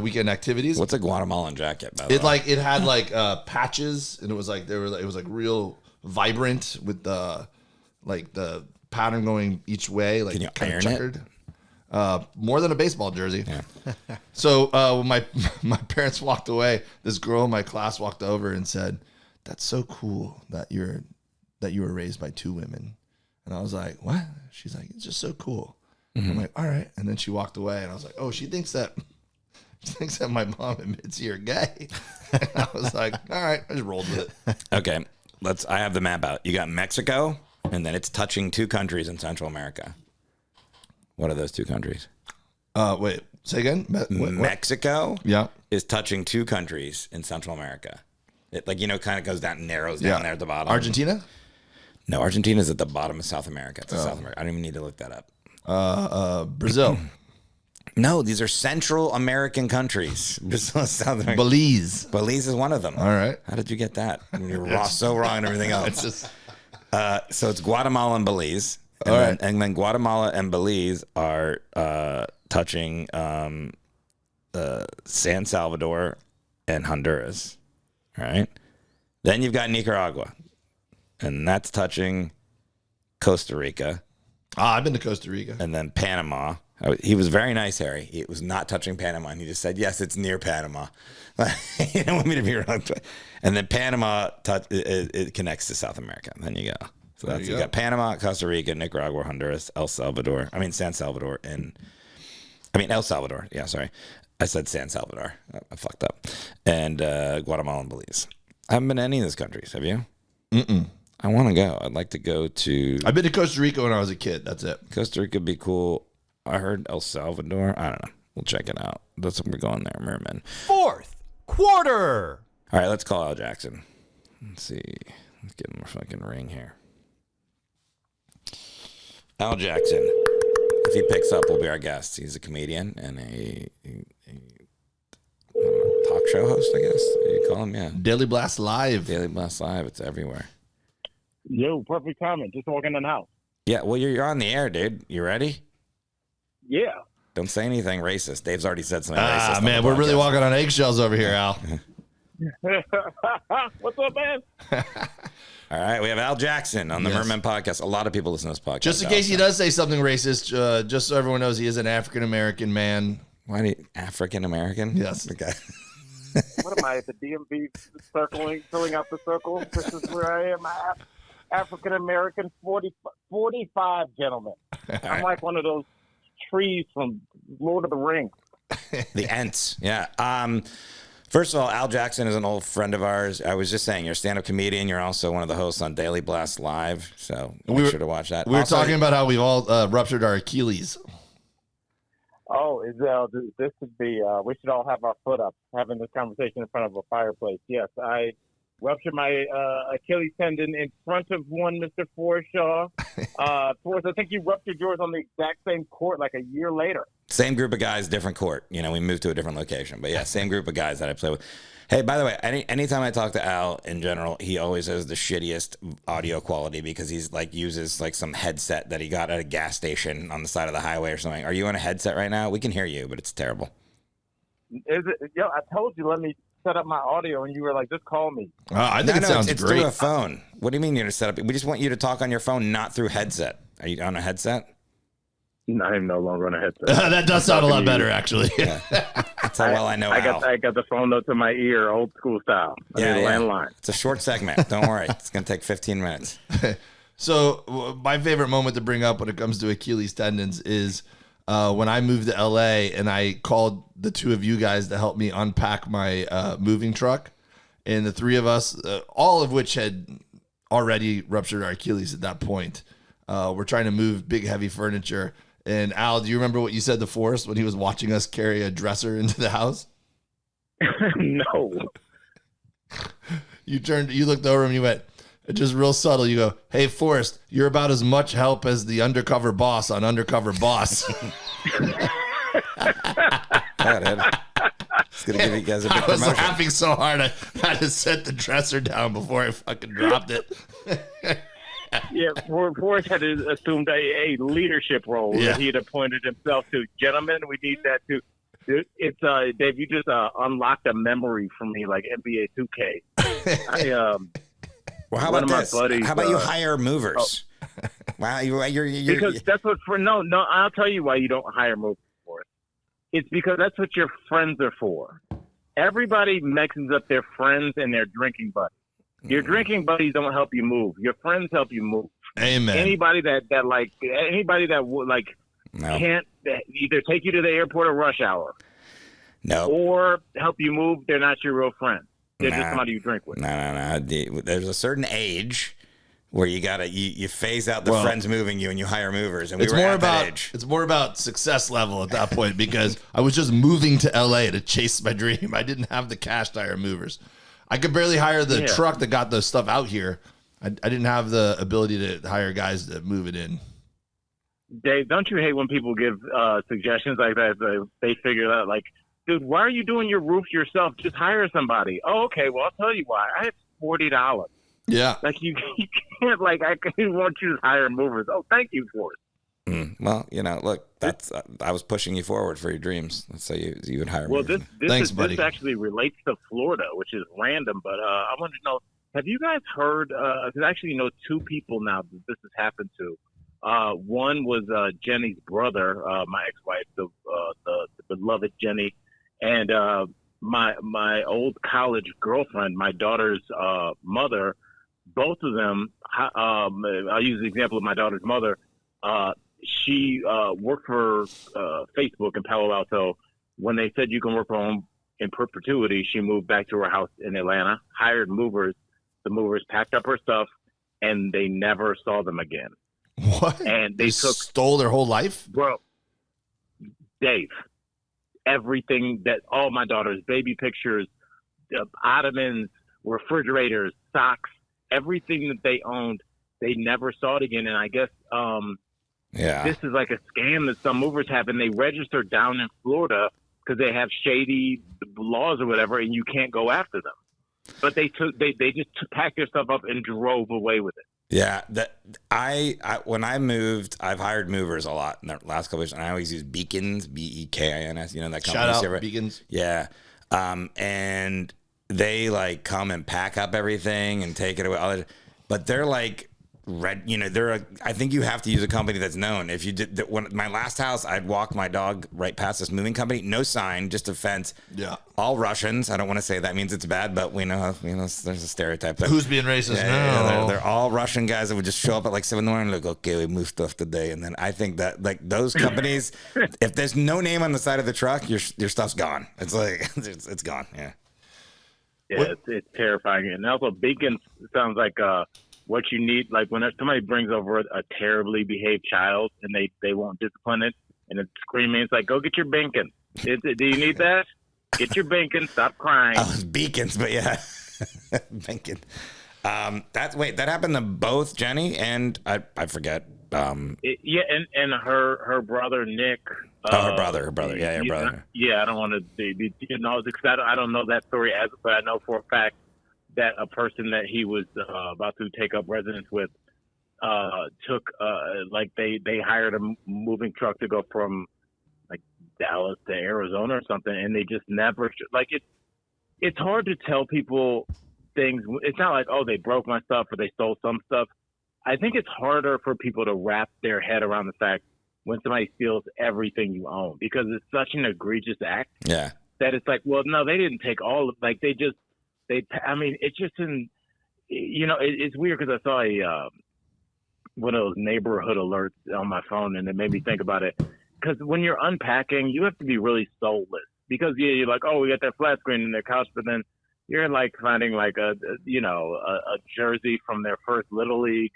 weekend activities. What's a Guatemalan jacket? By the It way? like it had like patches, and it was like it was like real vibrant with the pattern going each way, like Can you kind of iron it? checkered. More than a baseball jersey. Yeah. So when my parents walked away, this girl in my class walked over and said, "That's so cool that you were raised by two women." And I was like, "What?" She's like, "It's just so cool." I'm like, "All right." And then she walked away, and I was like, "Oh, she thinks that my mom and Mitzi are gay." And I was like, "All right." I just rolled with it. Okay. I have the map out. You got Mexico, and then it's touching two countries in Central America. What are those two countries? Wait, say again. What? Mexico Yeah. is touching two countries in Central America. It kind of goes down, narrows down there at the bottom. Argentina. No, Argentina's at the bottom of South America. It's South America. I don't even need to look that up. Brazil. No, these are Central American countries. Brazil, South America. Belize. Belize is one of them. All right. How did you get that? You're so wrong and everything else. It's just So it's Guatemala and Belize. And All then, right. and then Guatemala and Belize are touching San Salvador and Honduras. All right. Then you've got Nicaragua, and that's touching Costa Rica. I've been to Costa Rica. And then Panama. He was very nice, Harry. It was not touching Panama, and he just said, "Yes, it's near Panama." You don't want me to be wrong. And then Panama it connects to South America. Then you go. So There that's you you go. got Panama, Costa Rica, Nicaragua, Honduras, San Salvador, El Salvador. Yeah, sorry, I said San Salvador. I fucked up. And Guatemala and Belize. I haven't been to any of those countries. Have you? Mm-mm. I want to go. I'd like to go to I've been to Costa Rica when I was a kid. That's it. Costa Rica. Would be cool. I heard El Salvador. I don't know. We'll check it out. That's when we're going there, Mermen. Fourth quarter. All right, let's call Al Jackson. Let's see. Let's give him a fucking ring here. Al Jackson. If he picks up, will be our guest. He's a comedian and a talk show host, I guess. You call him, yeah. Daily Blast Live. Daily Blast Live. It's everywhere. Yo, perfect timing. Just walking in the house. Yeah, well, you're on the air, dude. You ready? Yeah. Don't say anything racist. Dave's already said something racist. on Man, the we're really podcast. walking on eggshells over here, Al. What's up, man? All right, we have Al Jackson on the Yes. Mermen podcast. A lot of people listen to this podcast. Just in Al, case he so- does say something racist, just so everyone knows, he is an African American man. Why do you, African American? Yes. Okay. What am I at the DMV filling out the circle? This is where I am. African American 45 gentlemen. I'm like one of those trees from Lord of the Rings. The Ents. Yeah. First of all, Al Jackson is an old friend of ours. I was just saying, you're a stand-up comedian. You're also one of the hosts on Daily Blast Live. So make sure to watch that. We were Also, talking about how we've all ruptured our Achilles. Oh, this would be, we should all have our foot up, having this conversation in front of a fireplace. Yes, I Ruptured my Achilles tendon in front of one Mr. Forrest Shaw. Forrest, I think you ruptured yours on the exact same court like a year later. Same group of guys, different court. You know, we moved to a different location. But yeah, same group of guys that I play with. Hey, by the way, anytime I talk to Al in general, he always has the shittiest audio quality because he's like uses like some headset that he got at a gas station on the side of the highway or something. Are you on a headset right now? We can hear you, but it's terrible. Is it? Yo, I told you, let me set up my audio, and you were like, just call me. I think it sounds it's great. through a phone. What do you mean you're going to set up? We just want you to talk on your phone, not through headset. Are you on a headset? No, I'm no longer on a headset. That does sound a lot better, actually. Yeah. That's how well I know Al. I got the phone up to my ear, old school style. I need a landline. It's a short segment. Don't worry. It's going to take 15 minutes. So my favorite moment to bring up when it comes to Achilles tendons is when I moved to LA and I called the two of you guys to help me unpack my moving truck. And the three of us, all of which had already ruptured our Achilles at that point, we're trying to move big, heavy furniture. And Al, do you remember what you said to Forrest when he was watching us carry a dresser into the house? No. You looked over and you went, just real subtle. You go, "Hey, Forrest, you're about as much help as the undercover boss on Undercover Boss." It's going to give you guys a big I was promotion. laughing so hard I had to set the dresser down before I fucking dropped it. Yeah, Forrest had assumed a leadership role that he had appointed himself to. Gentlemen, we need that too. It's Dave. You just unlocked a memory for me, like NBA 2K. Well, how about this? Buddies, how about you hire movers? Wow, you're because that's what no. I'll tell you why you don't hire movers for it. It's because that's what your friends are for. Everybody mixes up their friends and their drinking buddies. Your drinking buddies don't help you move. Your friends help you move. Amen. Anybody that can't either take you to the airport at rush hour, or help you move, they're not your real friend. They're just somebody you drink with. No. There's a certain age where you phase out the friends moving you and you hire movers. And we were at that age. It's more about success level at that point because I was just moving to LA to chase my dream. I didn't have the cash to hire movers. I could barely hire the truck that got the stuff out here. I didn't have the ability to hire guys to move it in. Dave, don't you hate when people give suggestions like that? They figure out, like, dude, why are you doing your roof yourself? Just hire somebody. Oh, okay. Well, I'll tell you why. I have $40. Yeah. Like, you can't, like, I want you to hire movers. Oh, thank you for it. Well, look, that's I was pushing you forward for your dreams. So you would hire me. Well, Thanks, buddy. This actually relates to Florida, which is random. But I wanted to know, have you guys heard? Because I actually know two people now that this has happened to. One was Jenny's brother, my ex-wife, the beloved Jenny, and my old college girlfriend, my daughter's mother. Both of them. I'll use the example of my daughter's mother. She worked for Facebook in Palo Alto. When they said you can work from home in perpetuity, she moved back to her house in Atlanta, hired movers. The movers packed up her stuff, and they never saw them again. What? And they stole their whole life? Bro, Dave, everything all my daughter's baby pictures, ottomans, refrigerators, socks, everything that they owned, they never saw it again. And I guess this is like a scam that some movers have, and they register down in Florida because they have shady laws or whatever, and you can't go after them. But they just packed their stuff up and drove away with it. Yeah, I when I moved, I've hired movers a lot in the last couple of years, and I always use Beacons, Bekins. You know that company. Shout out Beacons. Yeah, and they like come and pack up everything and take it away. But they're like I think you have to use a company that's known. If you did when my last house, I'd walk my dog right past this moving company, no sign, just a fence. Yeah, all Russians. I don't want to say that means it's bad, but we know there's a stereotype. That, who's being racist now? Yeah, they're all Russian guys that would just show up at like 7 a.m. and like, okay, we moved stuff today. And then I think that like those companies, if there's no name on the side of the truck, your stuff's gone. It's like it's gone. Yeah. Yeah, it's terrifying. And also, Beacon sounds like what you need, like when somebody brings over a terribly behaved child and they won't discipline it and it's screaming, it's like, go get your Beacon. Do you need that? Get your Beacon. Stop crying. Oh, it's Beacons, but yeah. Thinking. That happened to both Jenny and I forget. Yeah, and her brother Nick. Her brother. Yeah, your brother. Yeah, I don't want to be, because I don't know that story but I know for a fact that a person that he was about to take up residence with took like they hired a moving truck to go from like Dallas to Arizona or something, and they just never like it's hard to tell people things. It's not like, oh, they broke my stuff or they stole some stuff. I think it's harder for people to wrap their head around the fact when somebody steals everything you own, because it's such an egregious act. Yeah. That it's like, well, no, they didn't take all of, like, I mean, it's just it's weird because I saw one of those neighborhood alerts on my phone, and it made me think about it. Because when you're unpacking, you have to be really soulless, because you're like, oh, we got that flat screen in their couch, but then you're like finding like a jersey from their first Little League,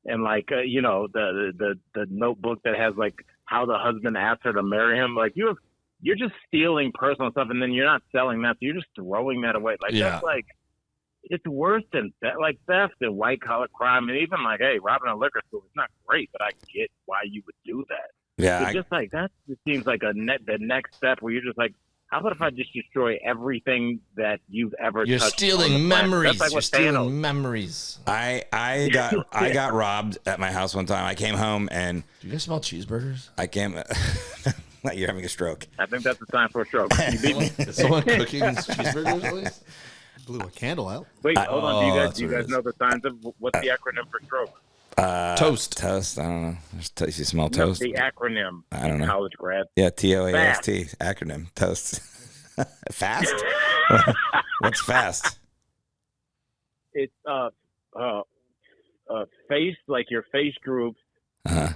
and like the notebook that has like how the husband asked her to marry him. Like you're just stealing personal stuff, and then you're not selling that, so you're just throwing that away. Like that's like, it's worse than like theft and white collar crime, and even like, hey, robbing a liquor store. It's not great, but I get why you would do that. Yeah, just like that just seems like the next step where you're just like, how about if I just destroy everything that you've ever touched? You're stealing memories. Like you're stealing memories. I got robbed at my house one time. I came home and do you guys smell cheeseburgers? I came. You're having a stroke. I think that's the time for a stroke. You beat me. Is someone cooking cheeseburgers at least? Blew a candle out. Wait, hold on. Do you guys know the signs of what's the acronym for stroke? Toast. Toast. I don't know. You smell toast. The acronym. I don't know. College grad. Yeah, TOAST acronym. Toast. Fast. What's fast? It's face, like your face groups. A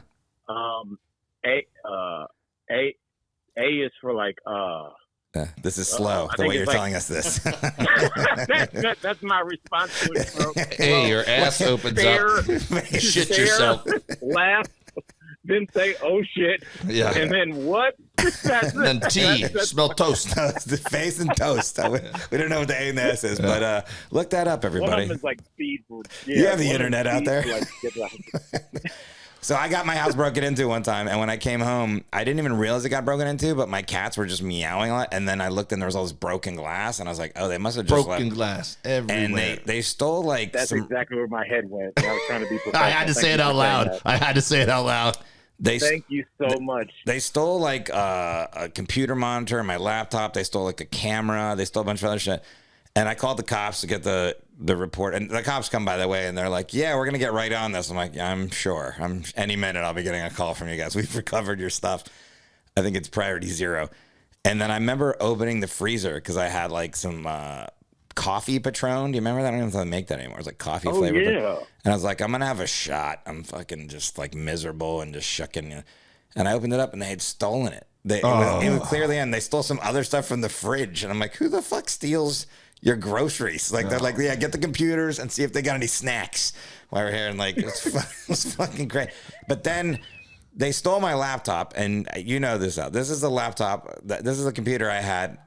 is for like this is slow. The way you're telling us this. That's my response to it, bro. Hey, your ass opens up. Shit yourself. Laugh. Then say, "Oh shit!" Yeah. And then what? And then T. Smell toast. The face and toast. We don't know what the A and the S is, but look that up, everybody. One of them is like speed food. Yeah, you have the internet out there. So I got my house broken into one time, and when I came home, I didn't even realize it got broken into, but my cats were just meowing a lot, and then I looked and there was all this broken glass, and I was like, oh, they must have just broken glass everywhere. And they stole like That's exactly where my head went. I was trying to be professional. I had to say it out loud. Thank you so much. They stole like a computer monitor, my laptop. They stole like a camera. They stole a bunch of other shit. And I called the cops to get the report. And the cops come by the way, and they're like, yeah, we're going to get right on this. I'm like, yeah, I'm sure. Any minute I'll be getting a call from you guys. We've recovered your stuff. I think it's priority 0. And then I remember opening the freezer because I had like some coffee Patron. Do you remember that? I don't even know if they make that anymore. It's like coffee flavored. Yeah. And I was like, I'm going to have a shot. I'm fucking just like miserable and just shucking. And I opened it up and they had stolen it. It was clearly, and they stole some other stuff from the fridge. And I'm like, who the fuck steals your groceries? Like, they're like, yeah, get the computers and see if they got any snacks while we're here. And like, it's fucking great. But then they stole my laptop, and you know this out. This is the laptop. This is the computer I had.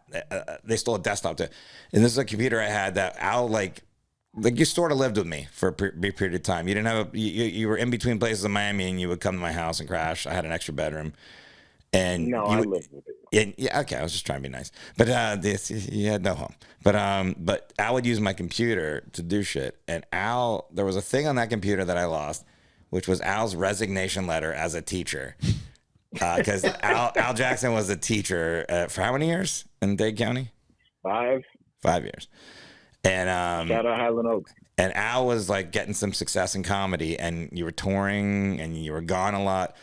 They stole a desktop too. And this is a computer I had that Al like you sort of lived with me for a brief period of time. You didn't have you were in between places in Miami, and you would come to my house and crash. I had an extra bedroom. And no, I lived with it. Yeah, okay. I was just trying to be nice, but you had no home. But Al would use my computer to do shit. And Al, there was a thing on that computer that I lost, which was Al's resignation letter as a teacher. Because Al Jackson was a teacher for how many years in Dade County? 5 years. And shout out Highland Oaks. And Al was like getting some success in comedy, and you were touring, and you were gone a lot.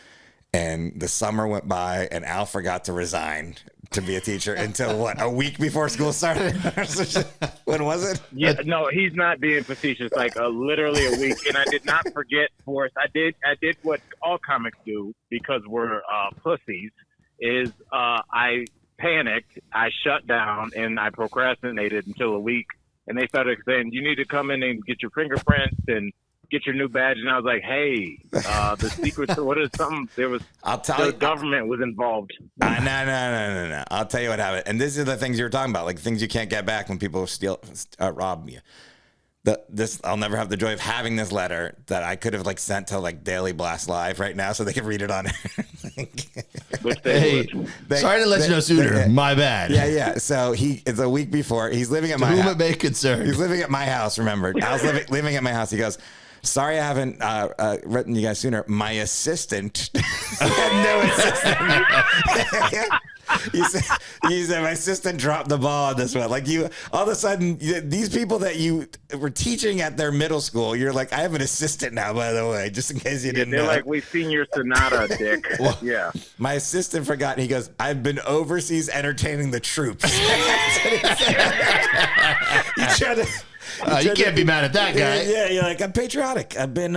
And the summer went by, and Al forgot to resign to be a teacher until a week before school started? When was it? Yeah, no, he's not being facetious. Like literally a week, and I did not forget, Forrest. I did what all comics do because we're pussies. Is I panicked, I shut down, and I procrastinated until a week. And they started saying, "You need to come in and get your fingerprints and get your new badge, and I was like, hey, the secret, what is something? There was I'll tell the you. government was involved. No. I'll tell you what happened. And these are the things you were talking about, like things you can't get back when people rob you. I'll never have the joy of having this letter that I could have like sent to like Daily Blast Live right now so they could read it on Which they would. Sorry to let you know sooner. My bad. Yeah. So it's a week before. He's living at my Whom house. it may concern. He's living at my house, remember. I was living at my house. He goes, sorry I haven't written you guys sooner. My assistant had no assistant. He said, my assistant dropped the ball on this one. Like all of a sudden, these people that you were teaching at their middle school, you're like, I have an assistant now, by the way, just in case you didn't know. They're like, we've seen your Sonata, Dick. Yeah. My assistant forgot. And he goes, I've been overseas entertaining the troops. You can't be mad at that guy. Yeah, you're like, I'm patriotic. I've been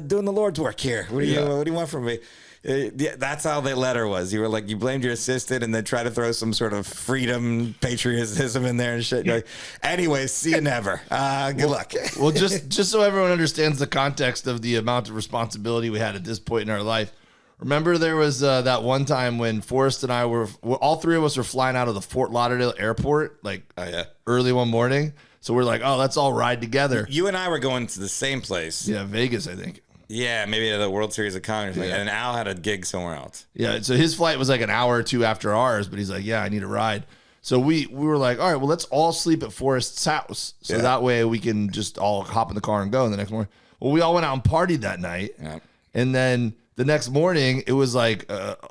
doing the Lord's work here. What do you want from me? That's how the letter was. You were like, you blamed your assistant and then try to throw some sort of freedom, patriotism in there and shit. You're like, anyways, see you never. Good luck. Well, just so everyone understands the context of the amount of responsibility we had at this point in our life. Remember there was that one time when Forrest and I all three of us were flying out of the Fort Lauderdale airport, like early one morning. So we're like, oh, let's all ride together. You and I were going to the same place. Yeah, Vegas, I think. Yeah, maybe at the World Series of Congress. Yeah. And Al had a gig somewhere else. Yeah, so his flight was like an hour or two after ours, but he's like, yeah, I need a ride. So we were like, all right, well, let's all sleep at Forrest's house. So that way we can just all hop in the car and go the next morning. Well, we all went out and partied that night. Yeah. And then the next morning, it was like,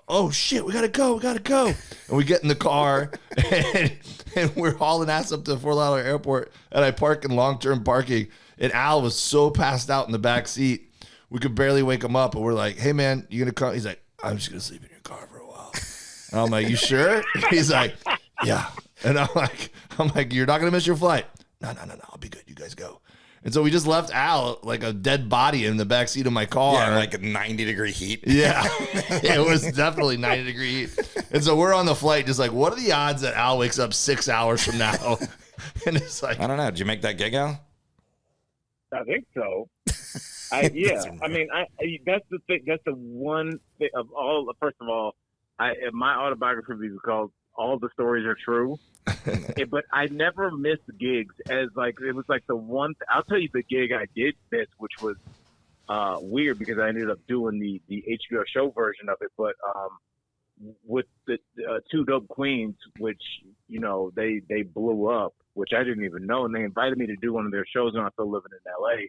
oh, shit, we got to go. And we get in the car, and we're hauling ass up to Fort Lauderdale Airport, and I park in long-term parking, and Al was so passed out in the back seat, we could barely wake him up, and we're like, hey, man, you going to come? He's like, I'm just going to sleep in your car for a while. And I'm like, you sure? He's like, yeah. And I'm like, you're not going to miss your flight? No, I'll be good. You guys go. And so we just left Al like a dead body in the back seat of my car. Yeah, like a 90-degree heat. Yeah, it was definitely 90-degree heat. And so we're on the flight just like, what are the odds that Al wakes up 6 hours from now? And it's like, I don't know. Did you make that gig, Al? I think so. I mean, that's the thing. That's the one thing of all. First of all, my autobiography is called "All the Stories Are True," but I never missed gigs. As like it was like the one. I'll tell you the gig I did miss, which was weird because I ended up doing the HBO show version of it, but with the Two Dope Queens, which they blew up, which I didn't even know, and they invited me to do one of their shows when I was still living in LA.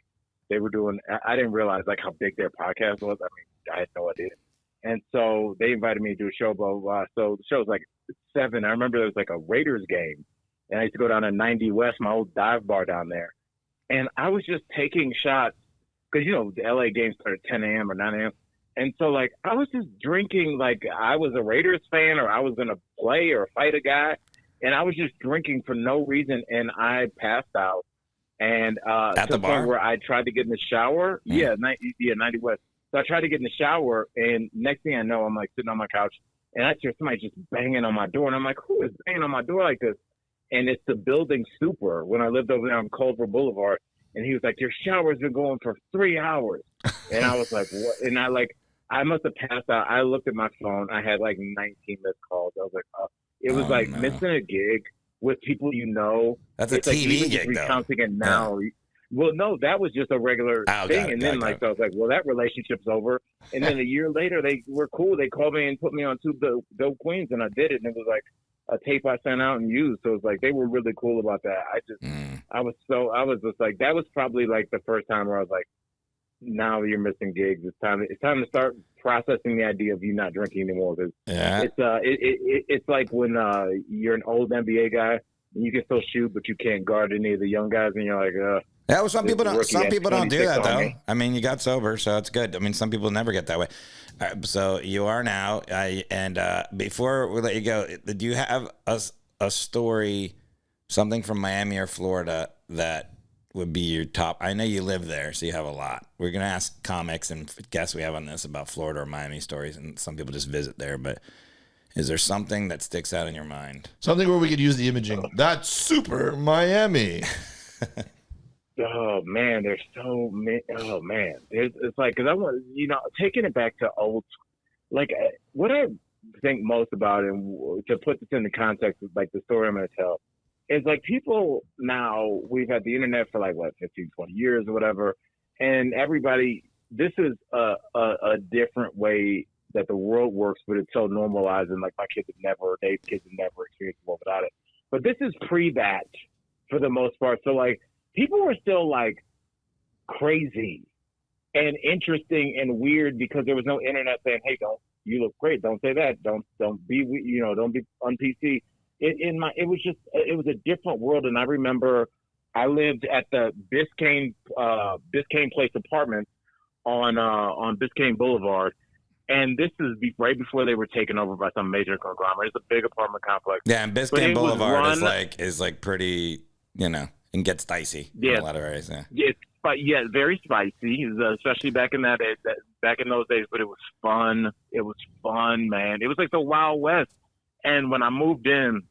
They were doing. I didn't realize like how big their podcast was. I mean, I had no idea. And so they invited me to do a show, blah, blah, blah. So the show was like 7. I remember there was like a Raiders game. And I used to go down to 90 West, my old dive bar down there. And I was just taking shots because, the LA games started at 10 a.m. or 9 a.m. And so, like, I was just drinking like I was a Raiders fan or I was going to play or fight a guy. And I was just drinking for no reason. And I passed out. And at the bar where I tried to get in the shower. Yeah, 90 West. So I tried to get in the shower, and next thing I know, I'm like sitting on my couch, and I hear somebody just banging on my door, and I'm like, who is banging on my door like this? And it's the building super when I lived over there on Culver Boulevard, and he was like, your shower's been going for 3 hours. And I was like, what? And I must have passed out. I looked at my phone. I had like 19 missed calls. I was like, it was missing a gig with people That's a TV gig, though. Recounting it now. Yeah. Well, no, that was just a regular thing. And then I was like, well, that relationship's over. And then a year later, they were cool. They called me and put me on Two Dope Queens, and I did it. And it was like a tape I sent out and used. So it was like, they were really cool about that. I was just like, that was probably like the first time where I was like, now you're missing gigs. It's time to start processing the idea of you not drinking anymore. Cause it's like when you're an old NBA guy and you can still shoot, but you can't guard any of the young guys, and you're like, yeah, well, some people don't do that though. I mean, you got sober, so it's good. I mean, some people never get that way. So you are now. Before we let you go, do you have a story, something from Miami or Florida that would be your top? I know you live there, so you have a lot. We're gonna ask comics and guests we have on this about Florida or Miami stories, and some people just visit there. But is there something that sticks out in your mind? Something where we could use the imaging. That's super Miami. Oh man, there's so many. Oh man, it's like because I want taking it back to old, like what I think most about, and to put this into context of like the story I'm going to tell, is like people now, we've had the internet for like what 15, 20 years or whatever, and everybody, this is a different way that the world works, but it's so normalized, and like my kids have never experienced the world without it. But this is pre that for the most part. So like people were still like crazy and interesting and weird because there was no internet saying, "Hey, you look great. Don't say that. Don't be don't be on PC." It was a different world, and I remember I lived at the Biscayne Place Apartments on Biscayne Boulevard, and this is right before they were taken over by some major conglomerate. It's a big apartment complex. Yeah, and Biscayne Boulevard is like pretty, and gets dicey in a lot of areas. Yeah. But yeah, very spicy, especially back in those days. But it was fun. It was fun, man. It was like the Wild West. And when I moved in,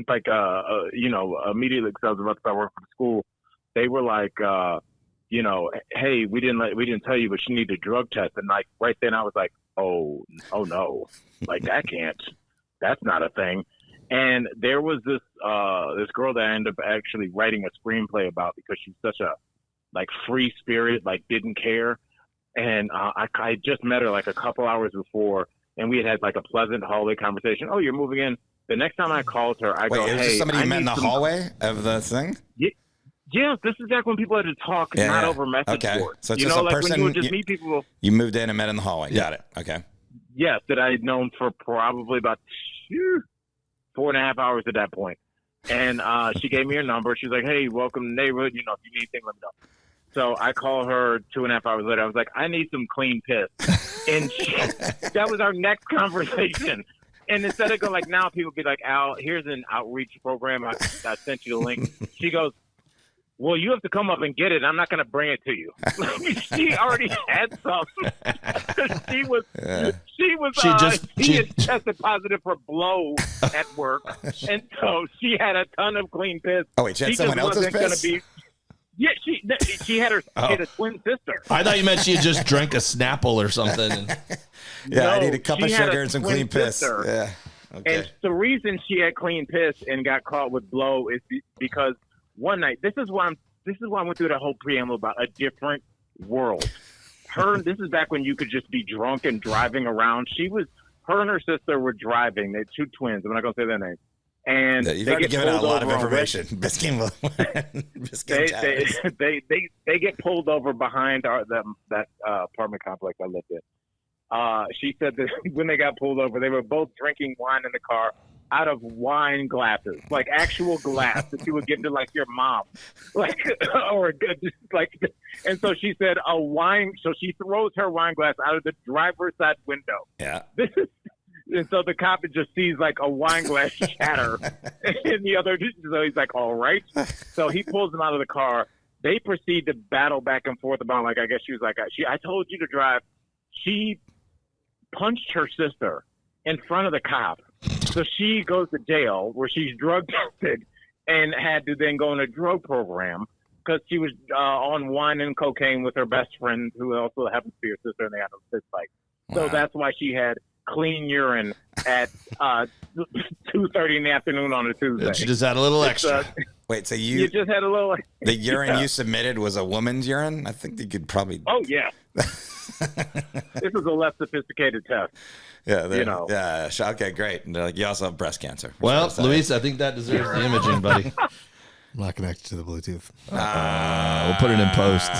like immediately because I was about to start working for the school, they were like, hey, we didn't tell you, but you need a drug test. And like right then, I was like, oh no, like that's not a thing. And there was this girl that I ended up actually writing a screenplay about because she's such a like free spirit, like didn't care. And I just met her like a couple hours before, and we had like a pleasant hallway conversation. Oh, you're moving in. The next time I called her, I go, "Hey, is this somebody you met in the hallway of the thing?" Yeah, this is back when people had to talk, not over message boards. So it's just a person. When you would just meet people. You moved in and met in the hallway. Got it. Okay. Yes, that I had known for probably about 4.5 hours at that point. And she gave me her number. She's like, "Hey, welcome to the neighborhood. If you need anything, let me know." So I call her 2.5 hours later. I was like, "I need some clean piss." And that was our next conversation. And instead of going like, now people be like, "Al, here's an outreach program. I sent you the link." She goes, "Well, you have to come up and get it. I'm not going to bring it to you." She already had some. She had tested positive for blow at work, and so she had a ton of clean piss. Oh wait, she had someone else's piss? Yeah, she had a twin sister. I thought you meant she had just drank a Snapple or something. I need a cup of sugar and some clean piss. Yeah. Okay. And the reason she had clean piss and got caught with blow is because one night, this is why I went through the whole preamble about a different world. This is back when you could just be drunk and driving around. Her and her sister were driving. They had two twins. I'm not going to say their names. And you've already given out a lot of information. They get pulled over behind that apartment complex I lived in. She said that when they got pulled over, they were both drinking wine in the car out of wine glasses, like actual glass that you would give to like your mom, like or just like. And so she said so she throws her wine glass out of the driver's side window. Yeah. And so the cop just sees like a wine glass shatter in the other. So he's like, "All right." So he pulls them out of the car. They proceed to battle back and forth about like, I guess she was like, I told you to drive. She punched her sister in front of the cop. So she goes to jail where she's drug tested and had to then go in a drug program because she was on wine and cocaine with her best friend who also happens to be her sister, and they had a fist fight. So that's why she had clean urine at 2:30 in the afternoon on a Tuesday. She just had a little extra. Wait, so you just had a little. The urine you submitted was a woman's urine? I think you could probably. Oh yeah. This is a less sophisticated test. Yeah, yeah. Okay, great. And they're like, you also have breast cancer. Well, Luis, I think that deserves the imaging, buddy. I'm not connected to the Bluetooth. We'll put it in post.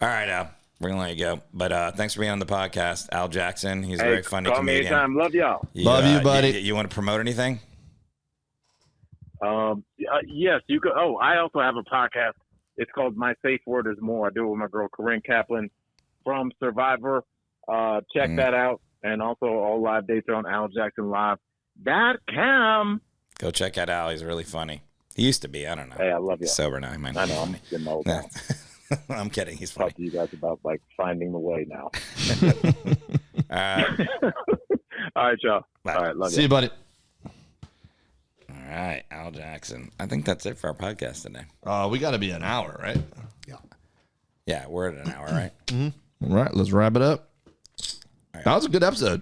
All right, Al. We're going to let you go. But thanks for being on the podcast. Al Jackson. He's a very funny comedian. Call me anytime. Love y'all. Love you, buddy. You want to promote anything? Yes, you could. Oh, I also have a podcast. It's called My Safe Word Is More. I do it with my girl, Corinne Kaplan from Survivor. Check that out. And also all live dates are on aljacksonlive.com. Go check out Al. He's really funny. He used to be. I don't know. Hey, I love you. He's sober now. He might I know. I'm getting old now. I'm kidding. He's funny. Talk to you guys about like finding the way now. All right. All right, y'all. Bye. All right, love you. See you, buddy. All right. right, Al Jackson. I think that's it for our podcast today. We got to be an hour, right? Yeah, we're at an hour, right? All right, let's wrap it up. Right. That was a good episode.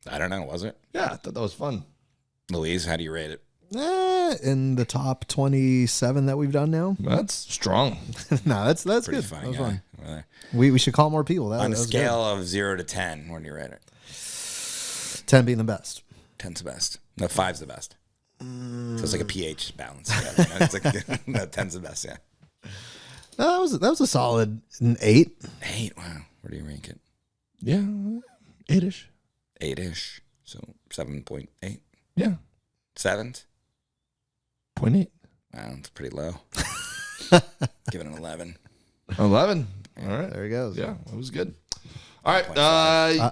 I don't know, was it? Yeah, I thought that was fun. Louise, how do you rate it? In the top 27 that we've done now. That's strong. No, that's Pretty good. funny. That was guy. fun. Really. We should call more people. On a that was scale of 0 to 10, where do you rate it? good. 10 being the best. 10's the best. No, 5's the best. So it's like a pH balance. Yeah, it's like, no, 10's the best, yeah. That was a solid 8. 8, wow. Where do you rank it? Yeah, 8-ish. 8-ish. So 7.8. Yeah, 7's? 0.8. Wow, it's pretty low. Give it an 11. 11. All right. There he goes. Yeah, that was good. All right.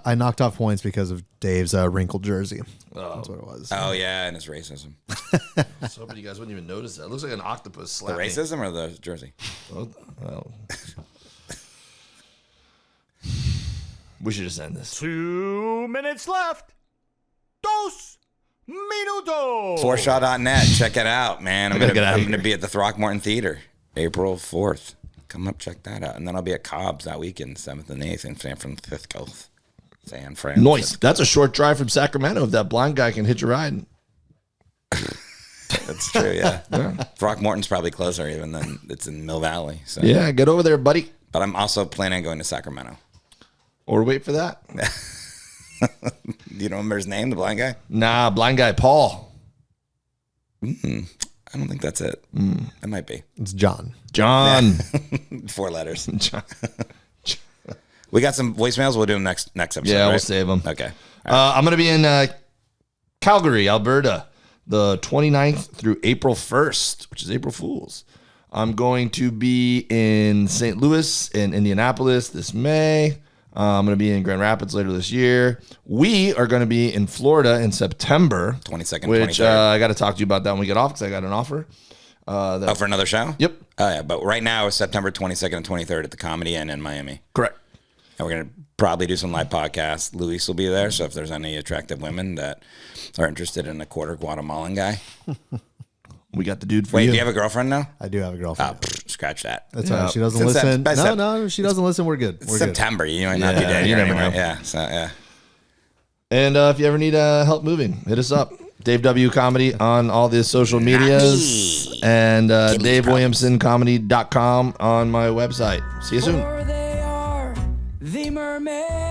I knocked off points because of Dave's wrinkled jersey. That's what it was. Oh, yeah, and his racism. I was hoping you guys wouldn't even notice that. It looks like an octopus The slapping. racism or the jersey? Well, we should just end this. 2 minutes left. Dos minutos. Forrest.net. Check it out, man. I'm gotta get out of going to here. be at the Throckmorton Theater April 4th. Come up, check that out. And then I'll be at Cobb's that weekend, 7th and 8th in San Francisco. San Francisco. Noise. That's a short drive from Sacramento. If that blind guy can hitch a ride. That's true, yeah. Throckmorton's probably closer even than it's in Mill Valley. So. Yeah, get over there, buddy. But I'm also planning on going to Sacramento. Or wait for that. Do you remember his name, the blind guy? Nah, blind guy Paul. I don't think that's it. It might be. It's John. John. 4 letters. John. We got some voicemails. We'll do them next episode. Yeah, right? we'll save them. Okay. I'm going to be in Calgary, Alberta, the 29th through April 1st, which is April Fool's. I'm going to be in St. Louis and Indianapolis this May. I'm going to be in Grand Rapids later this year. We are going to be in Florida in September. 22nd, Which 23rd. I got to talk to you about that when we get off because I got an offer. Oh, for another show? Yep. Oh, yeah. But right now, it's September 22nd and 23rd at the Comedy Inn in Miami. Correct. And we're going to probably do some live podcasts. Luis will be there. So if there's any attractive women that are interested in a quarter Guatemalan guy. We got the dude for Wait, you. do you have a girlfriend now? I do have a girlfriend. Scratch that. That's all right. She doesn't Since listen. by No, she doesn't listen. We're good. It's We're good. September. You might not be Yeah, dating you her never anyway. know. Yeah. So, yeah. And if you ever need help moving, hit us up. Dave W. Comedy on all the social medias. And DaveWilliamsonComedy.com on my website. See you soon. For they are the mermen.